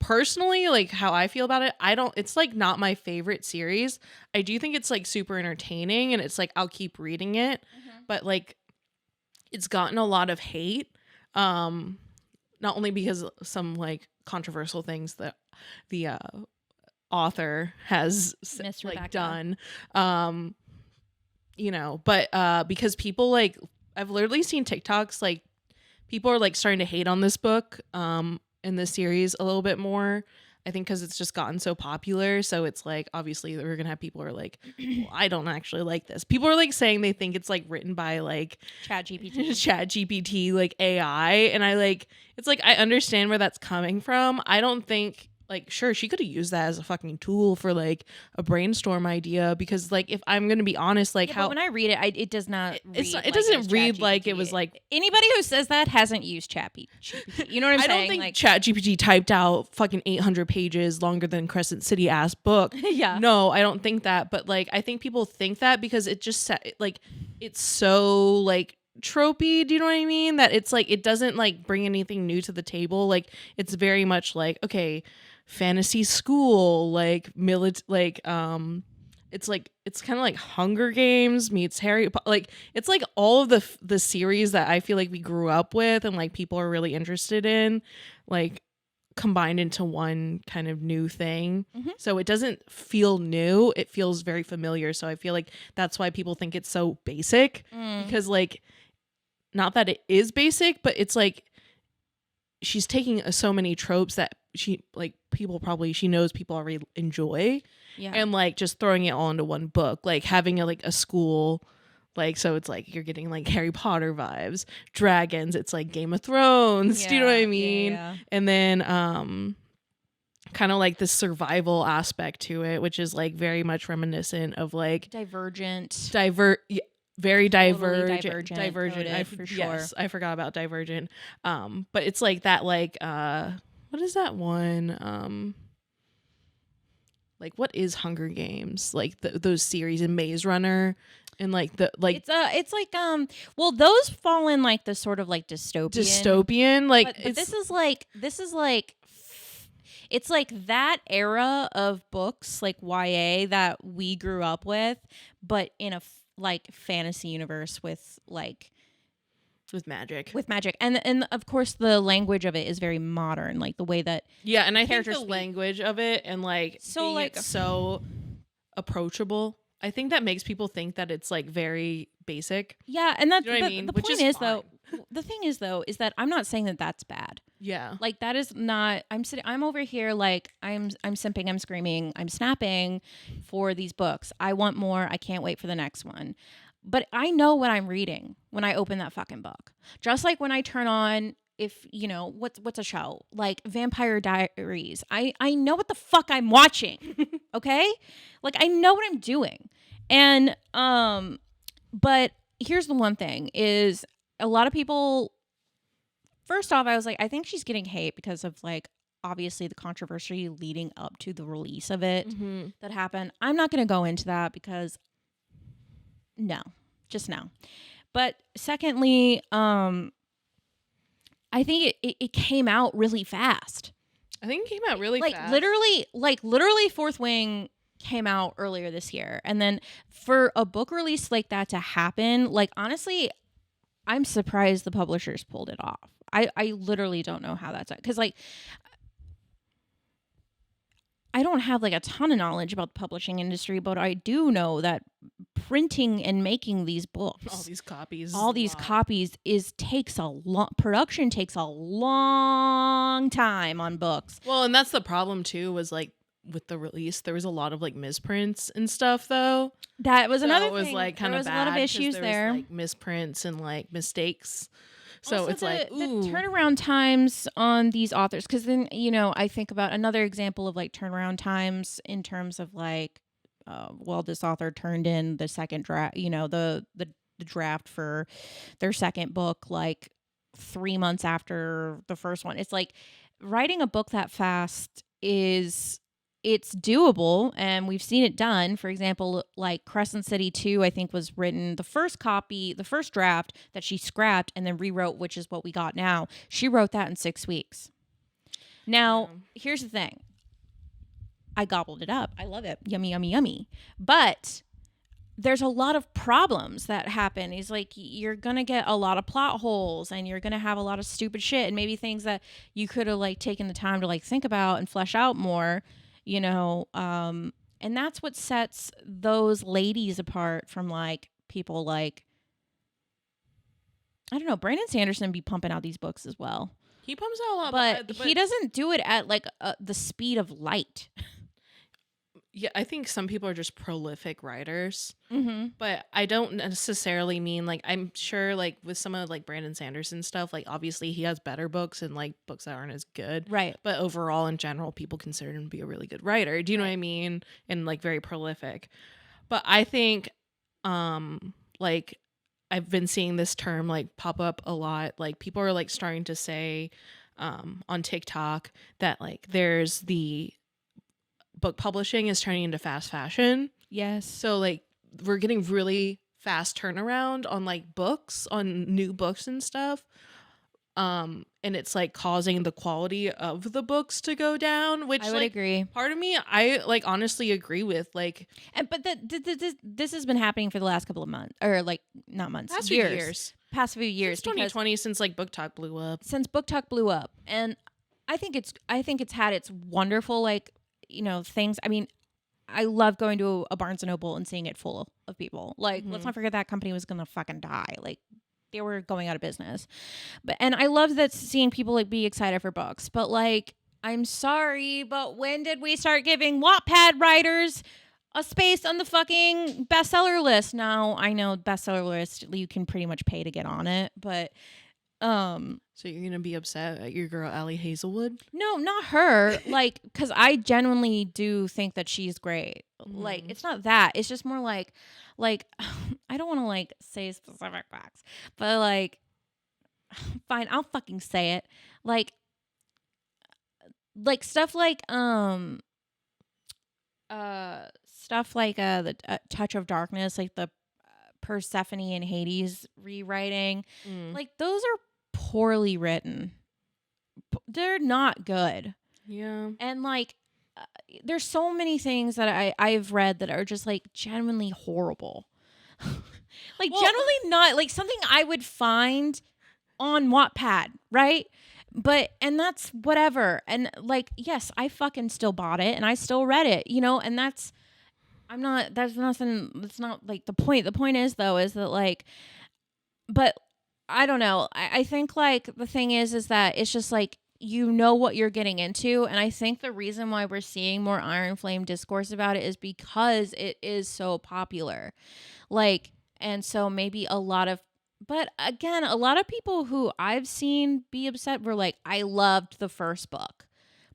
B: Personally, like, how I feel about it, it's like not my favorite series. I do think it's like super entertaining, and it's like I'll keep reading it, but like it's gotten a lot of hate, not only because of some like controversial things that the author has like done, but because people, like, I've literally seen TikToks, like, people are like starting to hate on this book in this series a little bit more, I think, because it's just gotten so popular. So it's like, obviously we're gonna have people who are like, well, I don't actually like this. People are like saying they think it's like written by like ChatGPT like AI, and it's like, I understand where that's coming from. I don't think, like, sure, she could have used that as a fucking tool for like a brainstorm idea, because like, if I'm gonna be honest, like,
A: but when I read it, it does not.
B: It doesn't read like it was like,
A: anybody who says that hasn't used ChatGPT. You know what I'm saying?
B: I don't think ChatGPT typed out fucking 800 pages longer than Crescent City ass book.
A: Yeah.
B: No, I don't think that, but like, I think people think that because it just like, it's so like tropey, do you know what I mean? That it's like, it doesn't like bring anything new to the table. Like, it's very much like, okay, fantasy school, like it's like, it's kind of like Hunger Games meets Harry Potter. Like, it's like all of the series that I feel like we grew up with and like people are really interested in, like, combined into one kind of new thing. So it doesn't feel new, it feels very familiar. So I feel like that's why people think it's so basic, because like, not that it is basic, but it's like she's taking so many tropes that she knows people already enjoy, and like just throwing it all into one book, like having a school, like, so it's like you're getting like Harry Potter vibes, dragons, it's like Game of Thrones, do you know what I mean? And then kind of like this survival aspect to it, which is like very much reminiscent of like very divergent.
A: For sure.
B: Yes, I forgot about Divergent. But it's like that, like, what is that one? Like, what is Hunger Games? Like those series in Maze Runner, and like
A: it's like well, those fall in like the sort of like dystopian,
B: like,
A: but this is like it's like that era of books like YA that we grew up with, but in a like fantasy universe with magic, and of course the language of it is very modern, like the way that
B: and I think the language of it, and like, so like, so approachable, I think that makes people think that it's like very basic.
A: And that's,
B: you know what I mean?
A: The point is though, the thing is though, is that I'm not saying that that's bad. Like, that is not, I'm over here like I'm simping, I'm screaming, I'm snapping for these books. I want more. I can't wait for the next one. But I know what I'm reading when I open that fucking book. Just like when I turn on, if what's a show like Vampire Diaries, I know what the fuck I'm watching. Okay? Like, I know what I'm doing. And but here's the one thing is, a lot of people, first off, I was like, I think she's getting hate because of like, obviously the controversy leading up to the release of it that happened. I'm not going to go into that because no. But secondly, I think it came out really fast.
B: I think it came out really
A: like
B: fast.
A: literally Fourth Wing came out earlier this year, and then for a book release like that to happen, like honestly, I'm surprised the publishers pulled it off. I literally don't know how that's because like I don't have like a ton of knowledge about the publishing industry, but I do know that printing and making these books, all these copies is takes a long production takes a long time on books.
B: Well, and that's the problem too, was like with the release there was a lot of like misprints and stuff though.
A: That was another
B: It was
A: thing.
B: like kind of bad.
A: There was a lot of issues there.
B: Was, like misprints and like mistakes. So
A: also,
B: it's
A: the turnaround times on these authors, because then I think about another example of like turnaround times in terms of like, well, this author turned in the second draft, the draft for their second book like 3 months after the first one. It's like writing a book that fast it's doable, and we've seen it done. For example, like Crescent City 2, I think was written, the first draft that she scrapped and then rewrote, which is what we got now. She wrote that in 6 weeks. Now, here's the thing. I gobbled it up. I love it. Yummy, yummy, yummy. But there's a lot of problems that happen. Is like you're going to get a lot of plot holes, and you're going to have a lot of stupid shit, and maybe things that you could have like taken the time to like think about and flesh out more. And that's what sets those ladies apart from like people like, I don't know, Brandon Sanderson be pumping out these books as well.
B: He pumps out a lot,
A: but he doesn't do it at like the speed of light.
B: Yeah, I think some people are just prolific writers,
A: Mm-hmm.
B: but I don't necessarily mean like, I'm sure like with some of like Brandon Sanderson stuff, like obviously he has better books and like books that aren't as good,
A: Right?
B: But overall, in general, people consider him to be a really good writer. Do you know what I mean? And like very prolific. But I think, like I've been seeing this term like pop up a lot. Like people are like starting to say, on TikTok that like there's the book publishing is turning into fast fashion.
A: Yes.
B: So like we're getting really fast turnaround on like books, on new books and stuff. And it's like causing the quality of the books to go down, which
A: I would agree.
B: Part of me, I like honestly agree with like,
A: but this has been happening for the last couple of months, or like not months, past few years.
B: Since 2020, since like Book Talk blew up.
A: And I think it's had its wonderful like things. I mean, I love going to a Barnes and Noble and seeing it full of people. Like, let's not forget that company was gonna fucking die. Like, they were going out of business. And I love that, seeing people like be excited for books. But like, I'm sorry, but when did we start giving Wattpad writers a space on the fucking bestseller list? Now, I know bestseller list, you can pretty much pay to get on it, but
B: so you're gonna be upset at your girl Allie Hazelwood?
A: No, not her. Like, because I genuinely do think that she's great. Like, it's not that. It's just more like I don't want to like say specific facts, but like, fine, I'll fucking say it. Like stuff like the Touch of Darkness, like the Persephone and Hades rewriting, like those are poorly written. They're not good.
B: Yeah.
A: And like there's so many things that I've read that are just like genuinely horrible. Like, generally not like something I would find on Wattpad, right? But, and that's whatever. And like, yes, I fucking still bought it and I still read it, and that's not like the point. The point is though, is that like, but I don't know. I think like the thing is that it's just like, what you're getting into. And I think the reason why we're seeing more Iron Flame discourse about it is because it is so popular. Like, and so maybe but again, a lot of people who I've seen be upset were like, I loved the first book,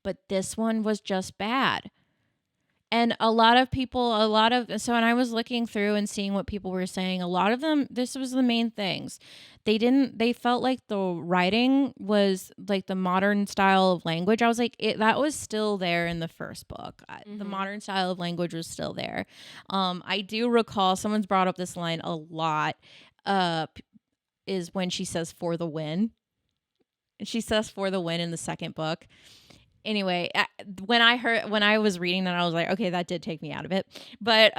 A: but this one was just bad. And so when I was looking through and seeing what people were saying, a lot of them, this was the main things. They felt like the writing was like the modern style of language. I was like, that was still there in the first book. The modern style of language was still there. I do recall someone's brought up this line a lot, is when she says "for the win." and she says for the win in the second book. Anyway, when I was reading that, I was like, okay, that did take me out of it, but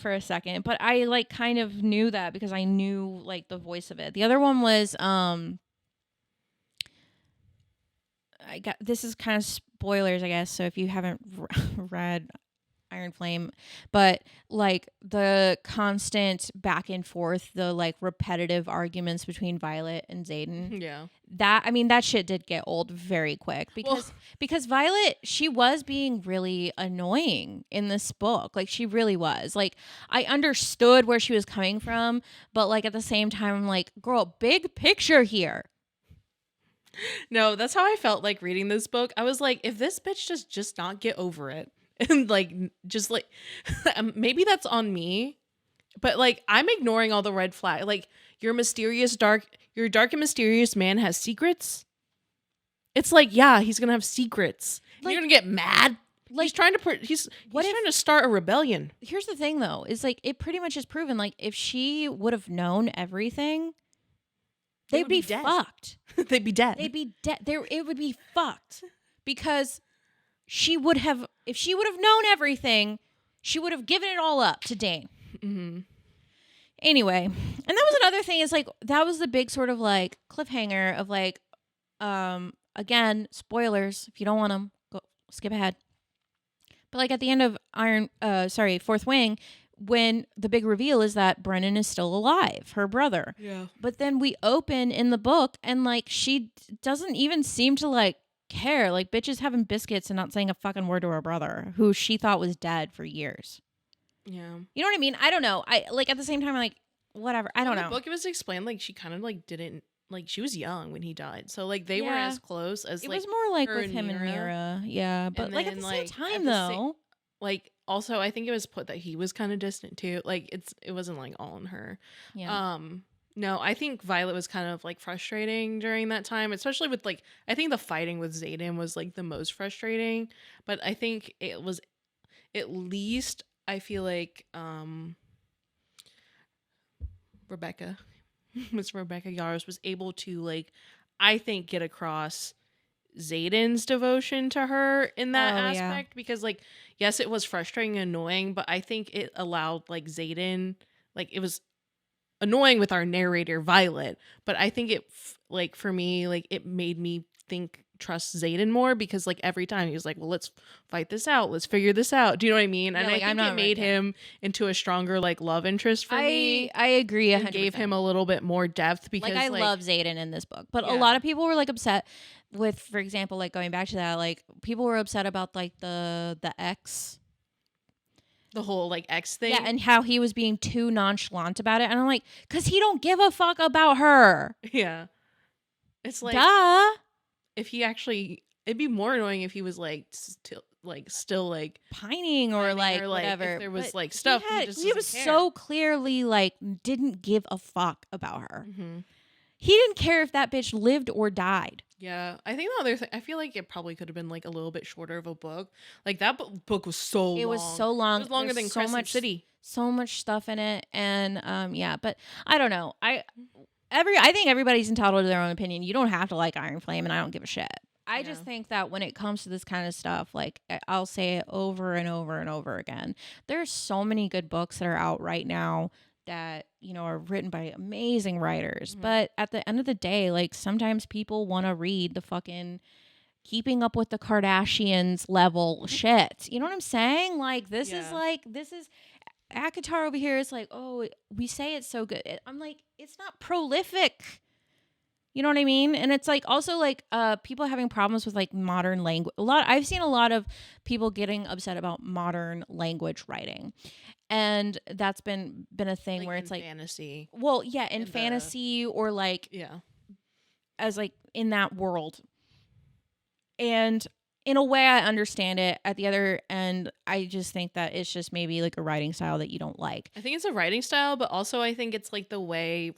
A: for a second. But I like kind of knew that because I knew like the voice of it. The other one was this is kind of spoilers, I guess. So if you haven't read Iron Flame, but like the constant back and forth, the like repetitive arguments between Violet and Xaden.
B: Yeah.
A: That shit did get old very quick because Violet, she was being really annoying in this book. Like she really was. Like I understood where she was coming from, but like at the same time, I'm like, girl, big picture here.
B: No, that's how I felt like reading this book. I was like, if this bitch just not get over it. And like just like maybe that's on me, but like I'm ignoring all the red flag. Like your dark and mysterious man has secrets. It's like, yeah, he's gonna have secrets. Like, you're gonna get mad. Like he's trying to start a rebellion.
A: Here's the thing though, is like it pretty much is proven. Like if she would have known everything, they'd be fucked.
B: They'd be dead.
A: They'd be dead. It would be fucked because. If she would have known everything, she would have given it all up to Dane.
B: Mm-hmm.
A: Anyway, and that was another thing is like, that was the big sort of like cliffhanger of like, again, spoilers. If you don't want them, go skip ahead. But like at the end of Fourth Wing, when the big reveal is that Brennan is still alive, her brother.
B: Yeah.
A: But then we open in the book and like, she doesn't even seem to like, care. Like bitches having biscuits and not saying a fucking word to her brother who she thought was dead for years.
B: Yeah.
A: You know what I mean? I don't know. I like at the same time, I'm like, whatever. I don't know.
B: In the book it was explained like she kind of like didn't like she was young when he died. So like they were as close as
A: it
B: like
A: was more like with
B: and
A: him and Mira. Yeah. But like at the same time though.
B: Like also I think it was put that he was kind of distant too. Like it wasn't like all on her.
A: Yeah.
B: No, I think Violet was kind of like frustrating during that time, especially with like I think the fighting with Xaden was like the most frustrating, but I think it was at least I feel like Rebecca Yarros was able to like I think get across Xaden's devotion to her in that aspect because like yes, it was frustrating and annoying, but I think it allowed like Xaden like it was annoying with our narrator Violet, but I think it like for me like it made me trust Xaden more because like every time he was like, well, let's fight this out, let's figure this out. Do you know what I mean? And like, I think it made him into a stronger like love interest for me.
A: I agree 100%.
B: And gave him a little bit more depth because
A: like I love Xaden in this book, but a lot of people were like upset with, for example, like going back to that, like people were upset about like the ex.
B: The whole like X thing.
A: Yeah, and how he was being too nonchalant about it. And I'm like, because he don't give a fuck about her.
B: Yeah. It's like,
A: duh.
B: If he actually, it'd be more annoying if he was like still like
A: pining or like whatever.
B: If there was like stuff.
A: He was so clearly like didn't give a fuck about her.
B: Mm-hmm.
A: He didn't care if that bitch lived or died.
B: Yeah, I think the other thing, I feel like it probably could have been like a little bit shorter of a book. Like that book was so long.
A: It was so long.
B: It was longer than Crescent City.
A: So much stuff in it, and yeah, but I don't know. I think everybody's entitled to their own opinion. You don't have to like Iron Flame, and I don't give a shit. I just think that when it comes to this kind of stuff, like I'll say it over and over and over again. There's so many good books that are out right now that, you know, are written by amazing writers. Mm-hmm. But at the end of the day, like sometimes people want to read the fucking Keeping Up with the Kardashians level shit. You know what I'm saying? Like this is Akatar over here is like, oh, we say it's so good. I'm like, it's not prolific. You know what I mean? And it's like also like people having problems with like modern language. I've seen a lot of people getting upset about modern language writing. And that's been a thing like where it's like
B: fantasy.
A: Well, yeah, in fantasy or like as like in that world. And in a way I understand it. At the other end, I just think that it's just maybe like a writing style that you don't like.
B: I think it's a writing style, but also I think it's like the way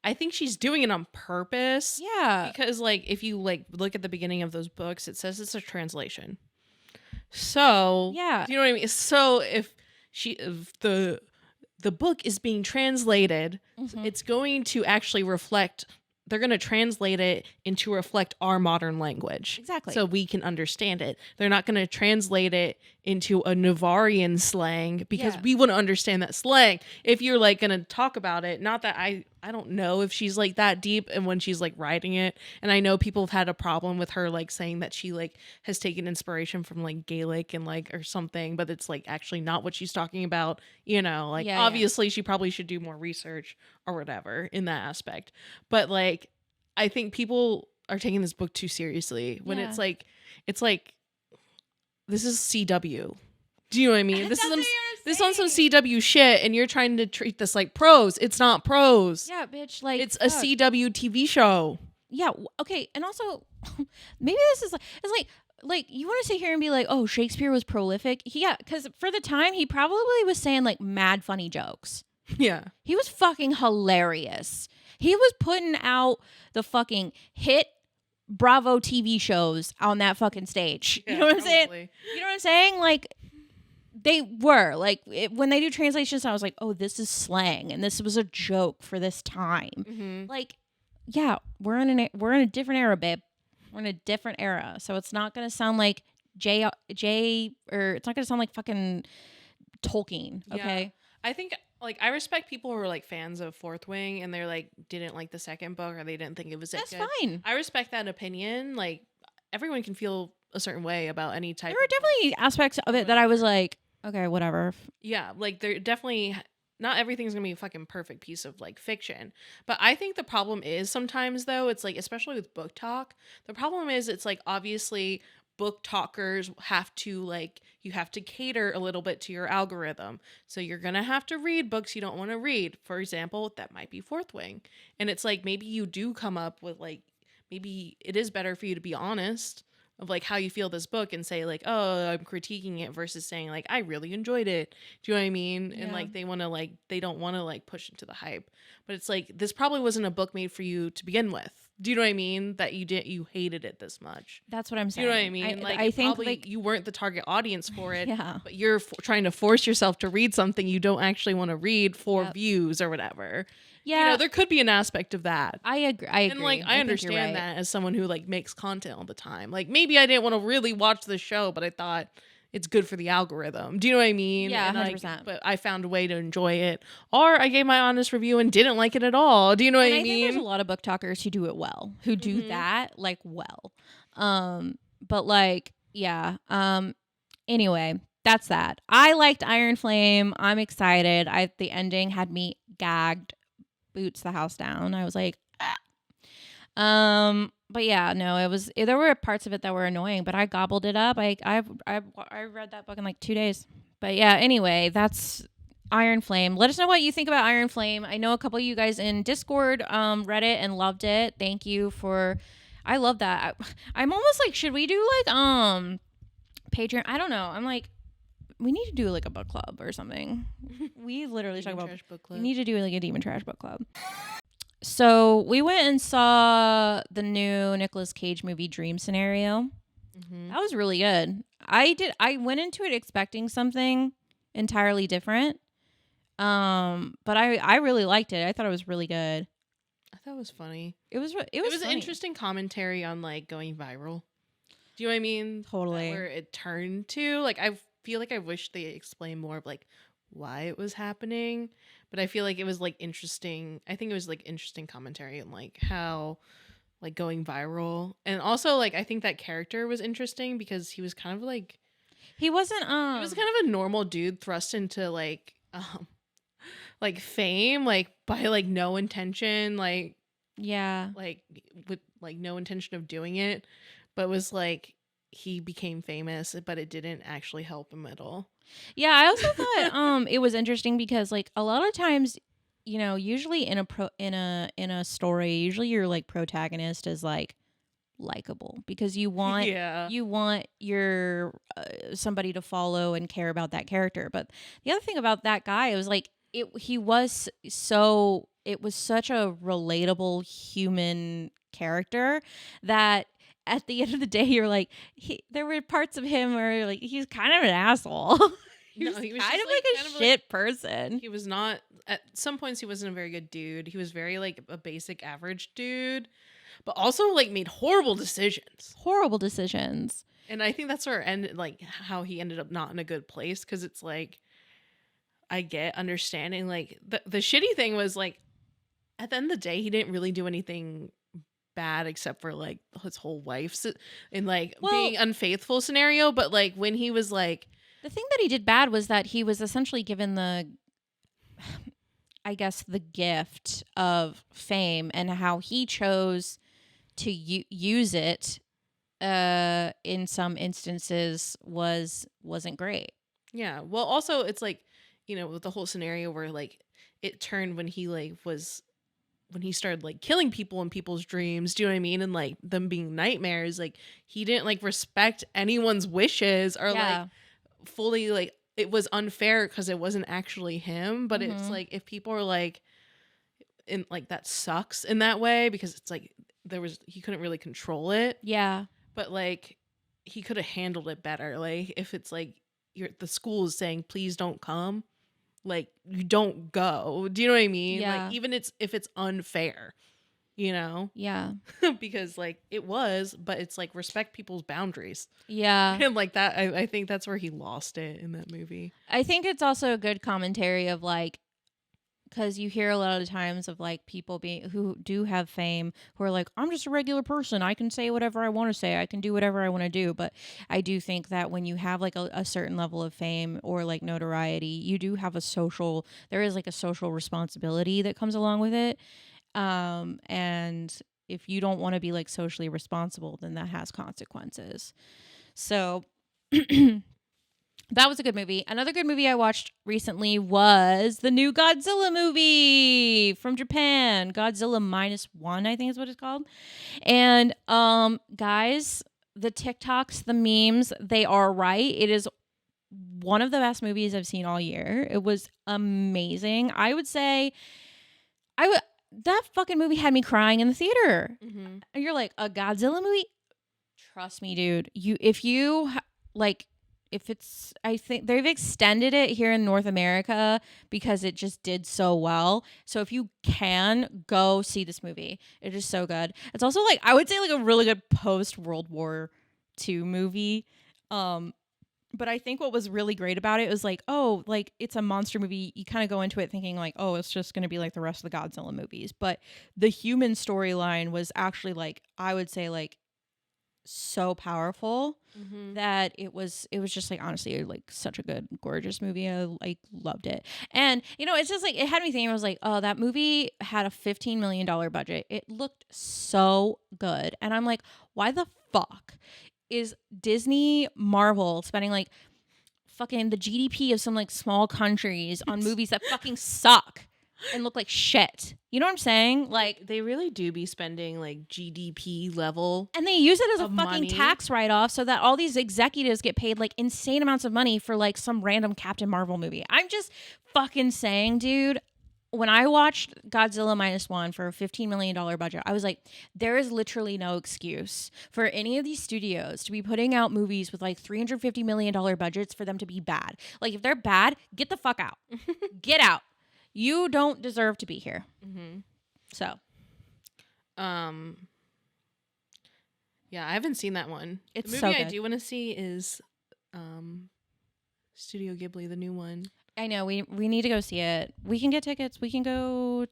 B: I think she's doing it on purpose.
A: Yeah.
B: Because like if you like look at the beginning of those books, it says it's a translation. So
A: yeah,
B: you know what I mean? So if the book is being translated, mm-hmm. it's going to actually reflect they're going to translate it into reflect our modern language.
A: Exactly.
B: So we can understand it. They're not going to translate it into a Navarian slang because we wouldn't understand that slang. If you're like going to talk about it, not that I don't know if she's like that deep and when she's like writing it. And I know people have had a problem with her like saying that she like has taken inspiration from like Gaelic and like or something, but it's like actually not what she's talking about. You know, like obviously she probably should do more research or whatever in that aspect. But like, I think people are taking this book too seriously when it's like this is CW. Do you know what I mean? This is on some CW shit, and you're trying to treat this like prose. It's not prose.
A: Yeah, bitch. Like
B: it's a CW TV show.
A: Yeah. Okay. And also, maybe this is like you want to sit here and be like, oh, Shakespeare was prolific. Yeah, because for the time he probably was saying like mad funny jokes.
B: Yeah.
A: He was fucking hilarious. He was putting out the fucking hit Bravo TV shows on that fucking stage.
B: Yeah,
A: you know what I'm saying? You know what I'm saying? Like, they were like when they do translations, I was like, oh, this is slang, and this was a joke for this time.
B: Mm-hmm.
A: Like, yeah, we're in a different era, babe. We're in a different era, so it's not gonna sound like J or it's not gonna sound like fucking Tolkien. Okay,
B: yeah. I think like I respect people who are like fans of Fourth Wing and they're like didn't like the second book or they didn't think it was
A: that's
B: good.
A: fine.
B: I respect that opinion. Like everyone can feel a certain way about any type.
A: There were definitely aspects of it that I was like, okay, whatever.
B: Yeah, like they're definitely not everything's gonna be a fucking perfect piece of like fiction. But I think the problem is sometimes though, it's like especially with book talk, the problem is it's like obviously book talkers have to like you have to cater a little bit to your algorithm. So you're gonna have to read books you don't want to read. For example, that might be Fourth Wing. And it's like maybe you do come up with like maybe it is better for you to be honest of like how you feel this book and say like, oh, I'm critiquing it versus saying like I really enjoyed it. Do you know what I mean?
A: Yeah.
B: And like they don't want to like push into the hype. But it's like this probably wasn't a book made for you to begin with. Do you know what I mean? That you hated it this much.
A: That's what I'm saying.
B: Do you know what I mean?
A: I think
B: probably
A: like
B: you weren't the target audience for it.
A: Yeah.
B: But you're trying to force yourself to read something you don't actually want to read for views or whatever.
A: Yeah,
B: you know, there could be an aspect of that.
A: I agree.
B: And like I understand that as someone who like makes content all the time. Like maybe I didn't want to really watch the show, but I thought it's good for the algorithm. Do you know what I mean?
A: Yeah,
B: and
A: 100%.
B: But I found a way to enjoy it, or I gave my honest review and didn't like it at all. Do you know what I mean?
A: I think there's a lot of book talkers who do it well, who do that like well. But like, yeah. Anyway, that's that. I liked Iron Flame. I'm excited. The ending had me gagged. Boots the house down. I was like, ah. But yeah, no, there were parts of it that were annoying, but I gobbled it up. I read that book in like 2 days. But yeah, anyway, that's Iron Flame. Let us know what you think about Iron Flame. I know a couple of you guys in Discord read it and loved it. Thank you for. I love that. I'm almost like, should we do like Patreon? I don't know. I'm like, we need to do like a book club or something. We literally talk about
B: book club.
A: We need to do like a Demon Trash book club. So we went and saw the new Nicolas Cage movie Dream Scenario. Mm-hmm. That was really good. I went into it expecting something entirely different. But I really liked it. I thought it was really good.
B: I thought it was funny.
A: It was
B: an interesting commentary on like going viral. Do you know what I mean?
A: Totally.
B: Where it turned to like I feel like I wish they explained more of like why it was happening, but I feel like it was like interesting. I think it was like interesting commentary and like how like going viral, and also like I think that character was interesting because he was kind of like
A: he was kind
B: of a normal dude thrust into like fame like by like no intention, like like with like no intention of doing it, but was like he became famous, but it didn't actually help him at all.
A: Yeah, I also thought it was interesting because like a lot of times, you know, usually in a story, usually your like protagonist is like likable because you want your somebody to follow and care about that character. But the other thing about that guy was like it was such a relatable human character that at the end of the day, you're like, there were parts of him where like he's kind of an asshole. He was
B: he was
A: kind
B: just
A: of like a
B: kind of
A: shit person.
B: he was not, at some points he wasn't a very good dude. He was very like a basic average dude, but also like made horrible decisions.
A: Horrible decisions.
B: And I think that's where like how he ended up not in a good place, because it's like I get understanding like the shitty thing was like at the end of the day he didn't really do anything bad except for like his whole wife's and like being unfaithful scenario, but like when he was like
A: the thing that he did bad was that he was essentially given the I guess the gift of fame, and how he chose to use it in some instances wasn't great.
B: yeah, well also it's like, you know, with the whole scenario where like it turned when he like was when he started like killing people in people's dreams, do you know what I mean, and like them being nightmares, like he didn't like respect anyone's wishes or like fully like it was unfair because it wasn't actually him, but it's like if people are like in like that sucks in that way, because it's like he couldn't really control it,
A: Yeah.
B: but like he could have handled it better. Like if it's like the school is saying please don't come, like you don't go, do you know what I mean?
A: Yeah.
B: Like even if it's unfair, you know.
A: Yeah.
B: Because like it was, but it's like respect people's boundaries.
A: Yeah.
B: And like that I think that's where he lost it in that movie.
A: I think it's also a good commentary of like, because you hear a lot of times of like people who do have fame who are like, I'm just a regular person, I can say whatever I want to say, I can do whatever I want to do. But I do think that when you have like a certain level of fame or like notoriety, you do have there is like a social responsibility that comes along with it. And if you don't want to be like socially responsible, then that has consequences. So that was a good movie. Another good movie I watched recently was the new Godzilla movie from Japan. Godzilla -1, I think is what it's called. And guys, the TikToks, the memes, they are right. It is one of the best movies I've seen all year. It was amazing. I would say that fucking movie had me crying in the theater.
B: Mm-hmm.
A: And you're like, a Godzilla movie? Trust me, dude. I think they've extended it here in North America because it just did so well. So if you can, go see this movie. It is so good. It's also like, I would say like a really good post World War II movie. But I think what was really great about it was like, oh, like it's a monster movie. You kind of go into it thinking like, oh, it's just going to be like the rest of the Godzilla movies. But the human storyline was actually like, I would say like so powerful that it was just like honestly like such a good, gorgeous movie. I like loved it. And you know, it's just like it had me thinking, I was like, oh, that movie had a $15 million budget. It looked so good. And I'm like, why the fuck is Disney Marvel spending like fucking the GDP of some like small countries on movies that fucking suck and look like shit? You know what I'm saying? Like
B: they really do be spending like GDP level,
A: and they use it as a fucking
B: money.
A: tax write-off so that all these executives get paid like insane amounts of money for like some random Captain Marvel movie. I'm just fucking saying, dude, when I watched Godzilla -1 for a $15 million budget, I was like, there is literally no excuse for any of these studios to be putting out movies with like $350 million budgets for them to be bad. Like, if they're bad, get the fuck out. Get out. You don't deserve to be here. So.
B: Yeah, I haven't seen that one.
A: It's
B: the
A: so
B: movie I
A: good.
B: do want to see is Studio Ghibli, the new one.
A: I know, we need to go see it. We can get tickets. We can go.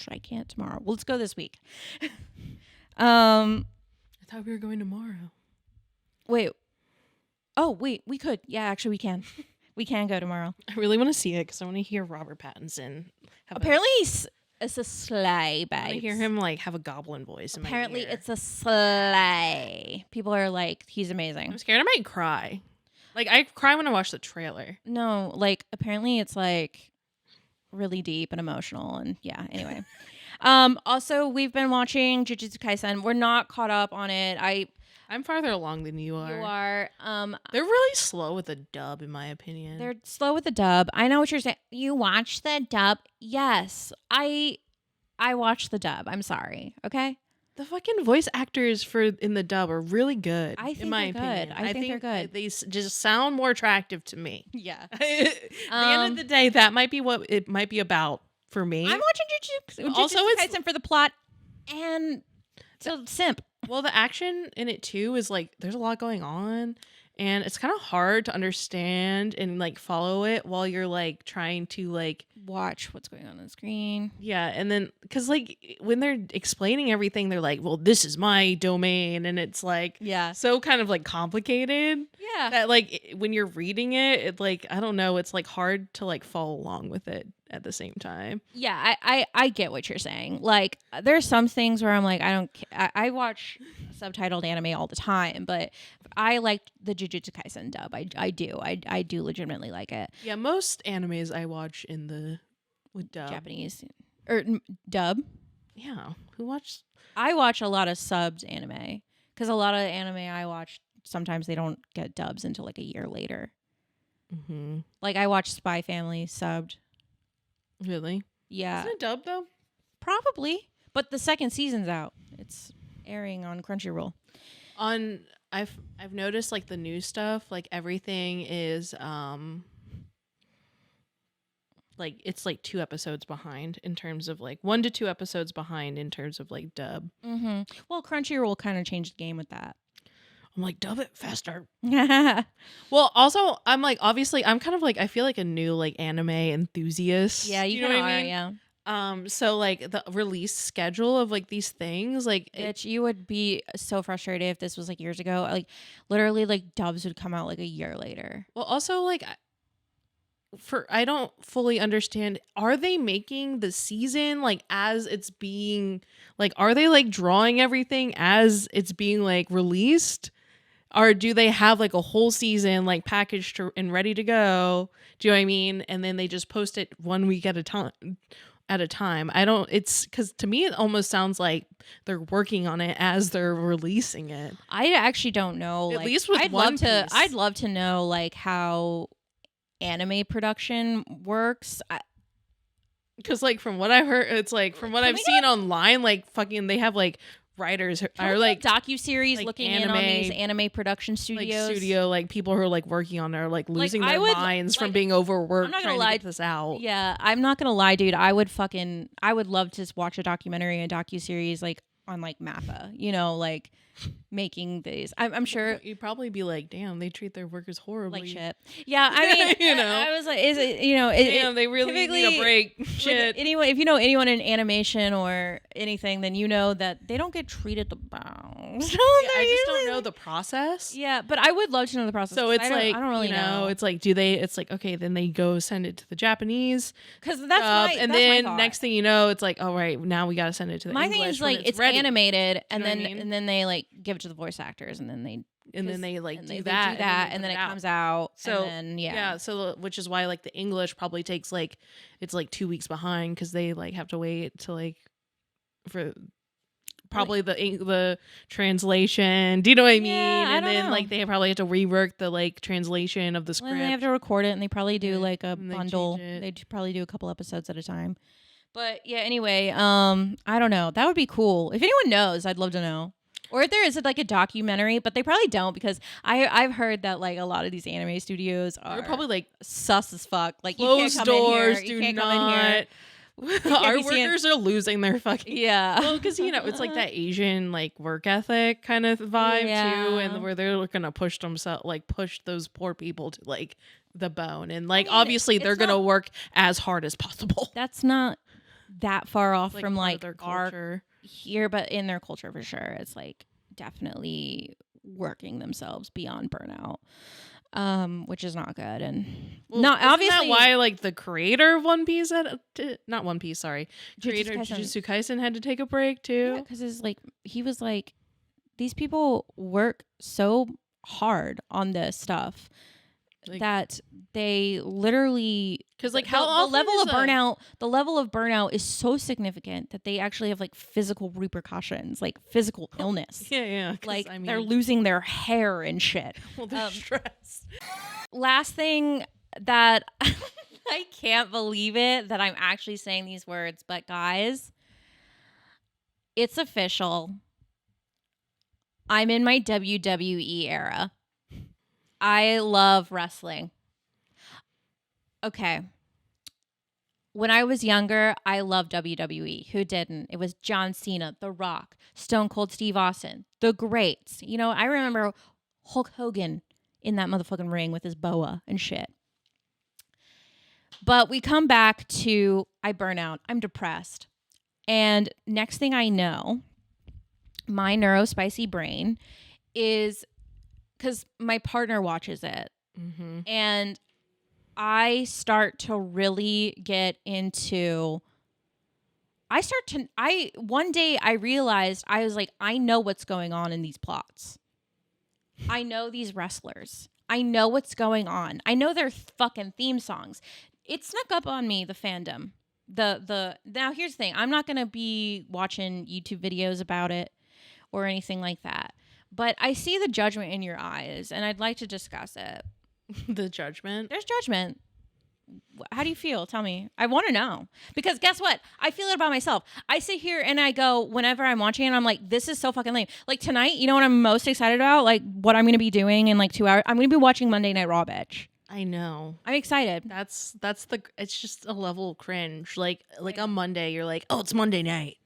A: I can't tomorrow. Well, let's go this week.
B: I thought we were going tomorrow.
A: Wait. Oh, wait. We could. Yeah, actually, we can. We can go tomorrow.
B: I really want to see it because I want to hear Robert Pattinson.
A: Apparently, it's a sleigh, babe.
B: I want to hear him like have a goblin voice.
A: Apparently,
B: in my ear.
A: it's a sleigh. People are like, he's amazing.
B: I'm scared I might cry. Like, I cry when I watch the trailer.
A: No, like, apparently it's, like, really deep and emotional. And, yeah, anyway. Also, we've been watching Jujutsu Kaisen. We're not caught up on it.
B: I'm farther along than you are.
A: You are.
B: They're really slow with the dub, in my opinion.
A: They're slow with the dub. I know what you're saying. You watch the dub? Yes. I watched the dub. I'm sorry. Okay?
B: The fucking voice actors for in the dub are really good.
A: I think
B: in my
A: they're
B: opinion.
A: good. I think they're good.
B: They just sound more attractive to me.
A: Yeah.
B: At the end of the day, that might be what it might be about for me.
A: I'm watching
B: Also,
A: Jujutsu
B: it's
A: Kaisen for the plot and to simp.
B: well, the action in it too is like there's a lot going on, and it's kind of hard to understand and like follow it while you're like trying to like
A: Watch what's going on the screen.
B: yeah, and then because like when they're explaining everything, they're like, "Well, this is my domain," and it's like
A: Yeah.
B: so kind of like complicated.
A: Yeah.
B: That like when you're reading it, it like I don't know, it's like hard to like follow along with it at the same time.
A: Yeah, I get what you're saying. Like, there's some things where I'm like, I watch subtitled anime all the time, but I like the Jujutsu Kaisen dub. I do legitimately like it.
B: Yeah, most animes I watch in the with dub.
A: Japanese or dub.
B: Yeah, who watched?
A: I watch a lot of subbed anime because a lot of anime I watch sometimes they don't get dubs until like a year later.
B: Mm-hmm.
A: Like I watch Spy Family subbed.
B: Really?
A: Yeah,
B: Isn't it dub though?
A: probably. But the second season's out. It's airing on Crunchyroll.
B: On I've noticed like the new stuff, like everything is like it's like 2 episodes behind in terms of like 1 to 2 episodes behind in terms of like dub.
A: Mm-hmm. Well, Crunchyroll kind of changed the game with that.
B: I'm like dub it faster.
A: Yeah.
B: Well, also I'm like obviously I'm kind of like I feel like a new like anime enthusiast.
A: Yeah, you
B: know
A: kinda
B: what I
A: are,
B: mean?
A: yeah.
B: So like the release schedule of like these things, like
A: Bitch, you would be so frustrated if this was like years ago. Like literally like dubs would come out like a year later.
B: well, also like I don't fully understand. Are they making the season like as it's being like? Are they like drawing everything as it's being like released, or do they have like a whole season like packaged and ready to go? Do you know what I mean? And then they just post it 1 week at a time. I don't. It's because to me it almost sounds like they're working on it as they're releasing it.
A: I actually don't know.
B: At
A: Like,
B: least with
A: I'd
B: One
A: love to.
B: Piece.
A: I'd love to know like how anime production works.
B: Because like from what I've heard, it's like from what
A: Can
B: I've
A: we
B: seen online, like fucking they have like writers or like
A: docu-series
B: like
A: looking in on these
B: anime-
A: anime production
B: like
A: studios.
B: studio like people who are like working on it are like losing
A: I
B: their
A: would,
B: minds from
A: like,
B: being overworked
A: I'm not
B: trying
A: gonna
B: to
A: lie.
B: get this out.
A: Yeah, I'm not gonna lie, dude. I would love to just watch a documentary, a docu-series like on like Mappa, you know, like making these. I'm sure
B: You'd probably be like, damn, they treat their workers horribly.
A: like shit. Yeah, I mean,
B: You know.
A: I was like, is it, you know,
B: Damn, they really need
A: typically
B: a break.
A: with
B: Shit.
A: anyone, if you know anyone in animation or anything, then you know that they don't get treated the best.
B: Yeah, I just don't know the process.
A: Yeah, but I would love to know the process.
B: So
A: 'cause
B: it's like
A: I don't really
B: you know, it's like it's like okay, then they go send it to the Japanese
A: because that's
B: dub,
A: my
B: and
A: that's
B: then
A: my thought.
B: next thing you know, it's like all right, now we got to send it to the
A: My
B: English
A: thing is
B: when
A: like it's
B: ready.
A: animated, and
B: know what I
A: then
B: mean?
A: and then they like give it to the voice actors, and then they
B: like
A: and
B: do
A: they
B: that,
A: and then it
B: out.
A: comes out.
B: So
A: and then,
B: so which is why like the English probably takes like it's like 2 weeks behind because they like have to wait to like for probably the translation. Do you know what I mean?
A: Yeah, I
B: and
A: don't
B: then
A: know.
B: like they probably have to rework the like translation of the
A: Well,
B: script.
A: they have to record it, and they probably do
B: Yeah,
A: like a
B: and they
A: bundle.
B: change it.
A: They probably do a couple episodes at a time. But yeah, anyway, I don't know. That would be cool. If anyone knows, I'd love to know. Or if there is like a documentary, but they probably don't because I've heard that like a lot of these anime studios are
B: They're probably like
A: sus as fuck. Like you
B: closed
A: can't come
B: doors.
A: in here.
B: Do
A: You can't come in here.
B: not. Our
A: be seeing-
B: workers are losing their fucking.
A: Yeah.
B: Well, because you know it's like that Asian like work ethic kind of vibe too,
A: Yeah.
B: and where they're gonna push themselves, like push those poor people to like the bone, and like
A: mean,
B: obviously they're
A: it's
B: gonna
A: not-
B: work as hard as possible.
A: That's not that far off
B: It's,
A: from
B: part of
A: like
B: their
A: our
B: culture.
A: here, but in their culture for sure, it's like definitely working themselves beyond burnout, which is not good. And
B: Well,
A: not
B: isn't
A: obviously
B: that why like the creator of One Piece not One Piece, sorry, creator of
A: Kaisen.
B: Jujutsu Kaisen had to take a break too.
A: because it's like he was like these people work so hard on this stuff
B: Like-
A: that they literally
B: Because like
A: the,
B: how
A: the
B: often
A: level
B: is
A: of burnout the level of burnout is so significant that they actually have like physical repercussions, like physical illness.
B: Yeah. 'Cause,
A: Like
B: I mean,
A: they're losing their hair and shit.
B: well, they're stressed.
A: Last thing that I can't believe it that I'm actually saying these words, but guys, it's official. I'm in my WWE era. I love wrestling. Okay. When I was younger, I loved WWE. Who didn't? It was John Cena, The Rock, Stone Cold Steve Austin, the greats. You know, I remember Hulk Hogan in that motherfucking ring with his boa and shit. But we come back to I burn out. I'm depressed. And next thing I know, my neurospicy brain is because my partner watches it.
B: Mm-hmm.
A: And I start to really get into one day I realized I was like, I know what's going on in these plots. I know these wrestlers. I know what's going on. I know their fucking theme songs. It snuck up on me, the fandom. Now here's the thing. I'm not going to be watching YouTube videos about it or anything like that. But I see the judgment in your eyes and I'd like to discuss it.
B: The judgment?
A: There's judgment. How do you feel? Tell me. I want to know. Because guess what? I feel it about myself. I sit here and I go, whenever I'm watching it, I'm like, this is so fucking lame. Like tonight, you know what I'm most excited about? Like what I'm going to be doing in like 2 hours? I'm going to be watching Monday Night Raw, bitch.
B: I know.
A: I'm excited.
B: It's just a level of cringe. Like on Monday, you're like, oh, it's Monday night.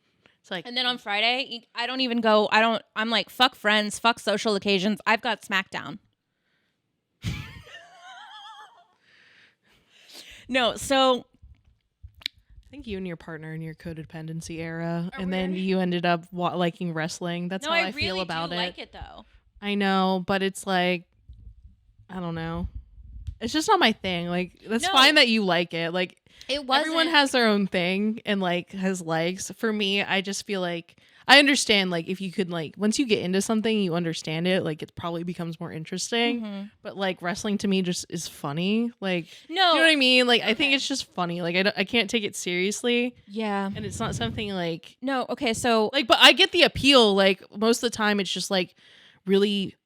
B: It's like,
A: and then on Friday, I don't even go, I'm like, fuck friends, fuck social occasions. I've got SmackDown. No, so
B: I think you and your partner in your codependency era,
A: Are
B: and
A: we
B: then
A: already-
B: you ended up liking wrestling. That's
A: no,
B: how I
A: really
B: feel about
A: do
B: it.
A: like it though.
B: I know, but it's like, I don't know. It's just not my thing. Like, that's
A: No.
B: fine that you like it. Like,
A: It wasn't.
B: everyone has their own thing and like has likes. For me, I just feel like I understand, like, if you could, like, once you get into something, you understand it, like, it probably becomes more interesting.
A: Mm-hmm.
B: But like wrestling to me just is funny. Like,
A: No.
B: you know what I mean? Like, I think
A: Okay.
B: it's just funny. Like, I can't take it seriously,
A: Yeah.
B: and it's not something like
A: No. Okay. So
B: like. But I get the appeal. Like, most of the time, it's just like really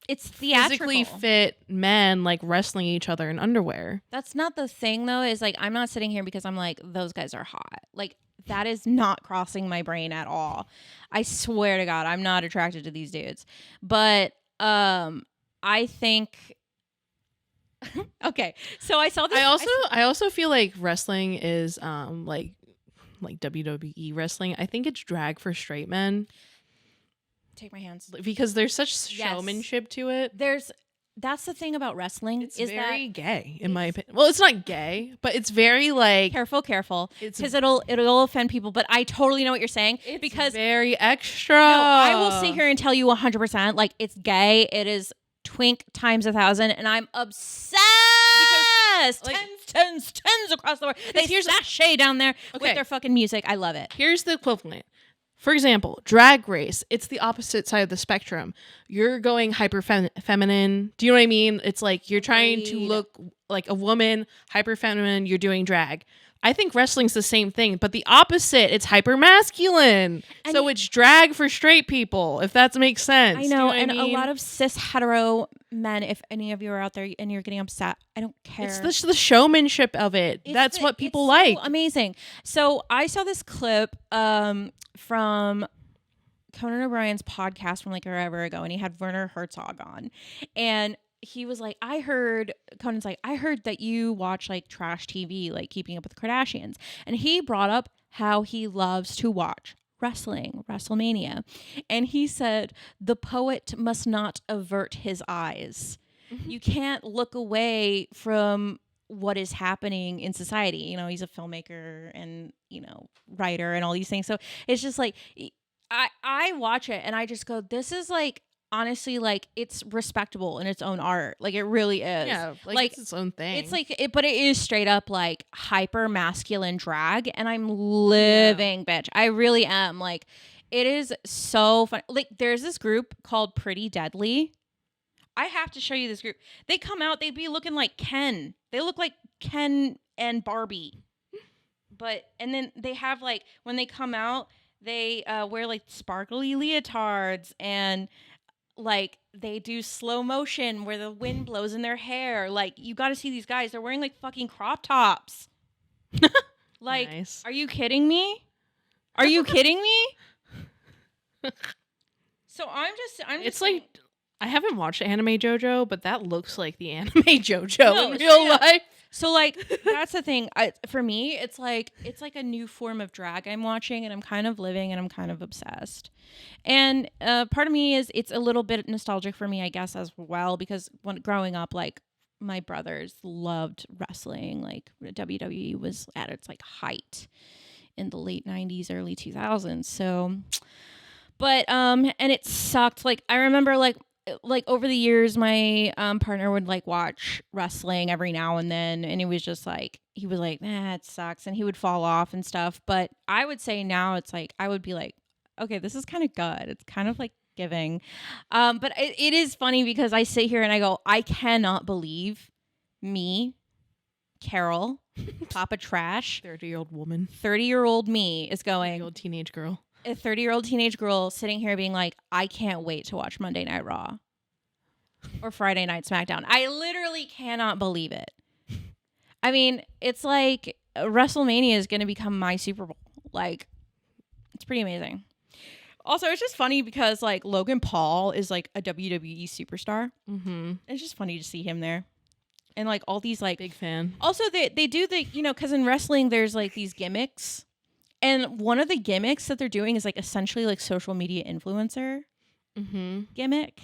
A: it's theatrical.
B: physically fit men like wrestling each other in underwear.
A: That's not the thing though. Is like I'm not sitting here because I'm like those guys are hot. Like that is not crossing my brain at all. I swear to God, I'm not attracted to these dudes. But I think. Okay, so I saw this.
B: I also feel like wrestling is like WWE wrestling. I think it's drag for straight men
A: take my hands.
B: because there's such
A: Yes.
B: showmanship to it.
A: That's the thing about wrestling
B: It's
A: is
B: very
A: that
B: gay in my opinion. Well, it's not gay, but it's very like
A: careful
B: it's
A: because it'll offend people. But I totally know what you're saying because
B: very extra.
A: no, I will sit here and tell you 100% like it's gay. It is twink times 1,000, and I'm obsessed. Because
B: like,
A: tens across the board. They sashay down there with their fucking music. I love it.
B: Here's the equivalent. For example, Drag Race, it's the opposite side of the spectrum. You're going hyper feminine. Do you know what I mean? It's like you're trying to look like a woman, hyper feminine, you're doing drag. I think wrestling's the same thing, but the opposite, it's hyper masculine. So it's drag for straight people, if that makes sense.
A: I know,
B: what
A: and
B: I mean?
A: a lot of cis hetero men, if any of you are out there and you're getting upset, I don't care.
B: It's the showmanship of it. That's what people like.
A: So amazing. So I saw this clip from Conan O'Brien's podcast from like forever ago, and he had Werner Herzog on, and he was like, Conan's like, I heard that you watch like trash TV, like Keeping Up with the Kardashians, and he brought up how he loves to watch wrestling, WrestleMania, and he said the poet must not avert his eyes. You can't look away from what is happening in society. You know, he's a filmmaker and, you know, writer and all these things. So it's just like, I watch it and I just go, this is like, honestly, like it's respectable in its own art. Like it really is.
B: Yeah, like it's its own thing.
A: It's like, but it is straight up like hyper masculine drag. And I'm living, bitch. I really am. Like it is so fun. Like there's this group called Pretty Deadly. I have to show you this group. They come out, they be looking like Ken. They look like Ken and Barbie. And then they have like, when they come out, they wear like sparkly leotards and like they do slow motion where the wind blows in their hair. Like you got to see these guys. They're wearing like fucking crop tops. Like,
B: nice.
A: Are you kidding me? Are you kidding me? So I'm just
B: It's
A: saying,
B: like I haven't watched anime JoJo, but that looks like the anime JoJo
A: No,
B: in
A: straight
B: real
A: up.
B: life.
A: So like that's the thing. For me, it's like a new form of drag I'm watching, and I'm kind of living, and I'm kind of obsessed. And part of me is it's a little bit nostalgic for me, I guess, as well, because when growing up, like my brothers loved wrestling. Like WWE was at its like height in the late 90s, early 2000s. So, but and it sucked. Like I remember like over the years my partner would like watch wrestling every now and then, and he was just like it sucks, and he would fall off and stuff. But I would say now it's like I would be like, okay, this is kind of good. It's kind of like giving. But it is funny because I sit here and I go, I cannot believe me, Carol, Papa Trash,
B: 30-year-old woman.
A: 30-year-old me is going,
B: 30-year-old teenage girl.
A: a 30-year-old teenage girl sitting here being like, I can't wait to watch Monday Night Raw or Friday Night SmackDown. I literally cannot believe it. I mean, it's like WrestleMania is going to become my Super Bowl. Like, it's pretty amazing. Also, it's just funny because like Logan Paul is like a WWE superstar.
B: Mm-hmm.
A: It's just funny to see him there. And like all these like
B: Big fan.
A: Also, they do the, because in wrestling there's like these gimmicks. And one of the gimmicks that they're doing is like essentially like social media influencer gimmick,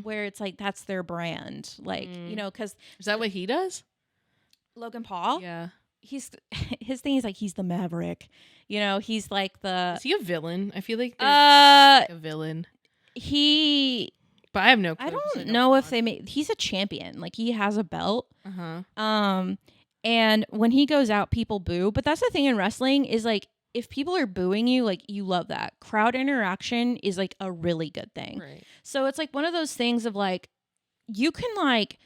A: where it's like that's their brand. Like, because
B: Is that what he does?
A: Logan Paul,
B: Yeah.
A: his thing is like he's the Maverick. He's like the.
B: Is he a villain? I feel like there's like a villain. But I have no clue.
A: I don't know if they made. He's a champion. Like he has a belt. And when he goes out, people boo. But that's the thing in wrestling is like if people are booing you, like you love that. Crowd interaction is like a really good thing.
B: Right.
A: So it's like one of those things of like you can like,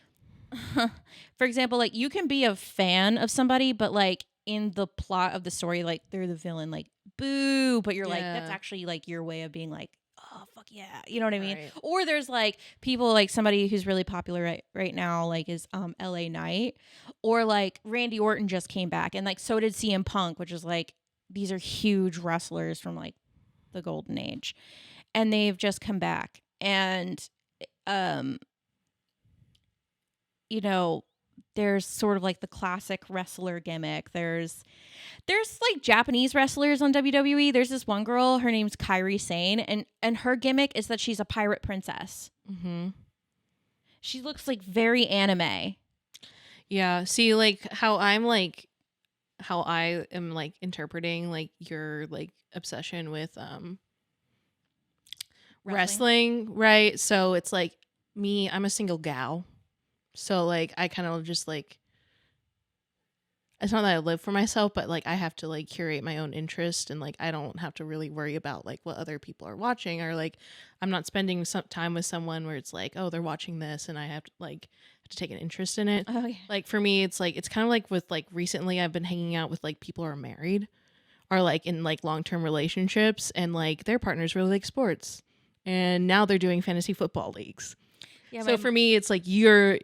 A: for example, like you can be a fan of somebody, but like in the plot of the story, like they're the villain, like boo. But you're like that's actually like your way of being like, oh fuck yeah, you know what I mean?
B: Right.
A: Or there's like people like somebody who's really popular right now like is LA Knight, or like Randy Orton just came back, and like so did CM Punk, which is like these are huge wrestlers from like the golden age, and they've just come back. And there's sort of like the classic wrestler gimmick. There's like Japanese wrestlers on WWE. There's this one girl, her name's Kairi Sane, and her gimmick is that she's a pirate princess. She looks like very anime.
B: Yeah. See, like how I am like interpreting like your like obsession with wrestling, right? So it's like me, I'm a single gal. So like I kind of just like, it's not that I live for myself, but like I have to like curate my own interest, and like I don't have to really worry about like what other people are watching, or like I'm not spending some time with someone where it's like, oh, they're watching this and I have to take an interest in it.
A: Oh, yeah.
B: Like for me, it's like it's kind of like with like recently I've been hanging out with like people who are married or like in like long-term relationships, and like their partners really like sports, and now they're doing fantasy football leagues. Yeah, so for me, it's like your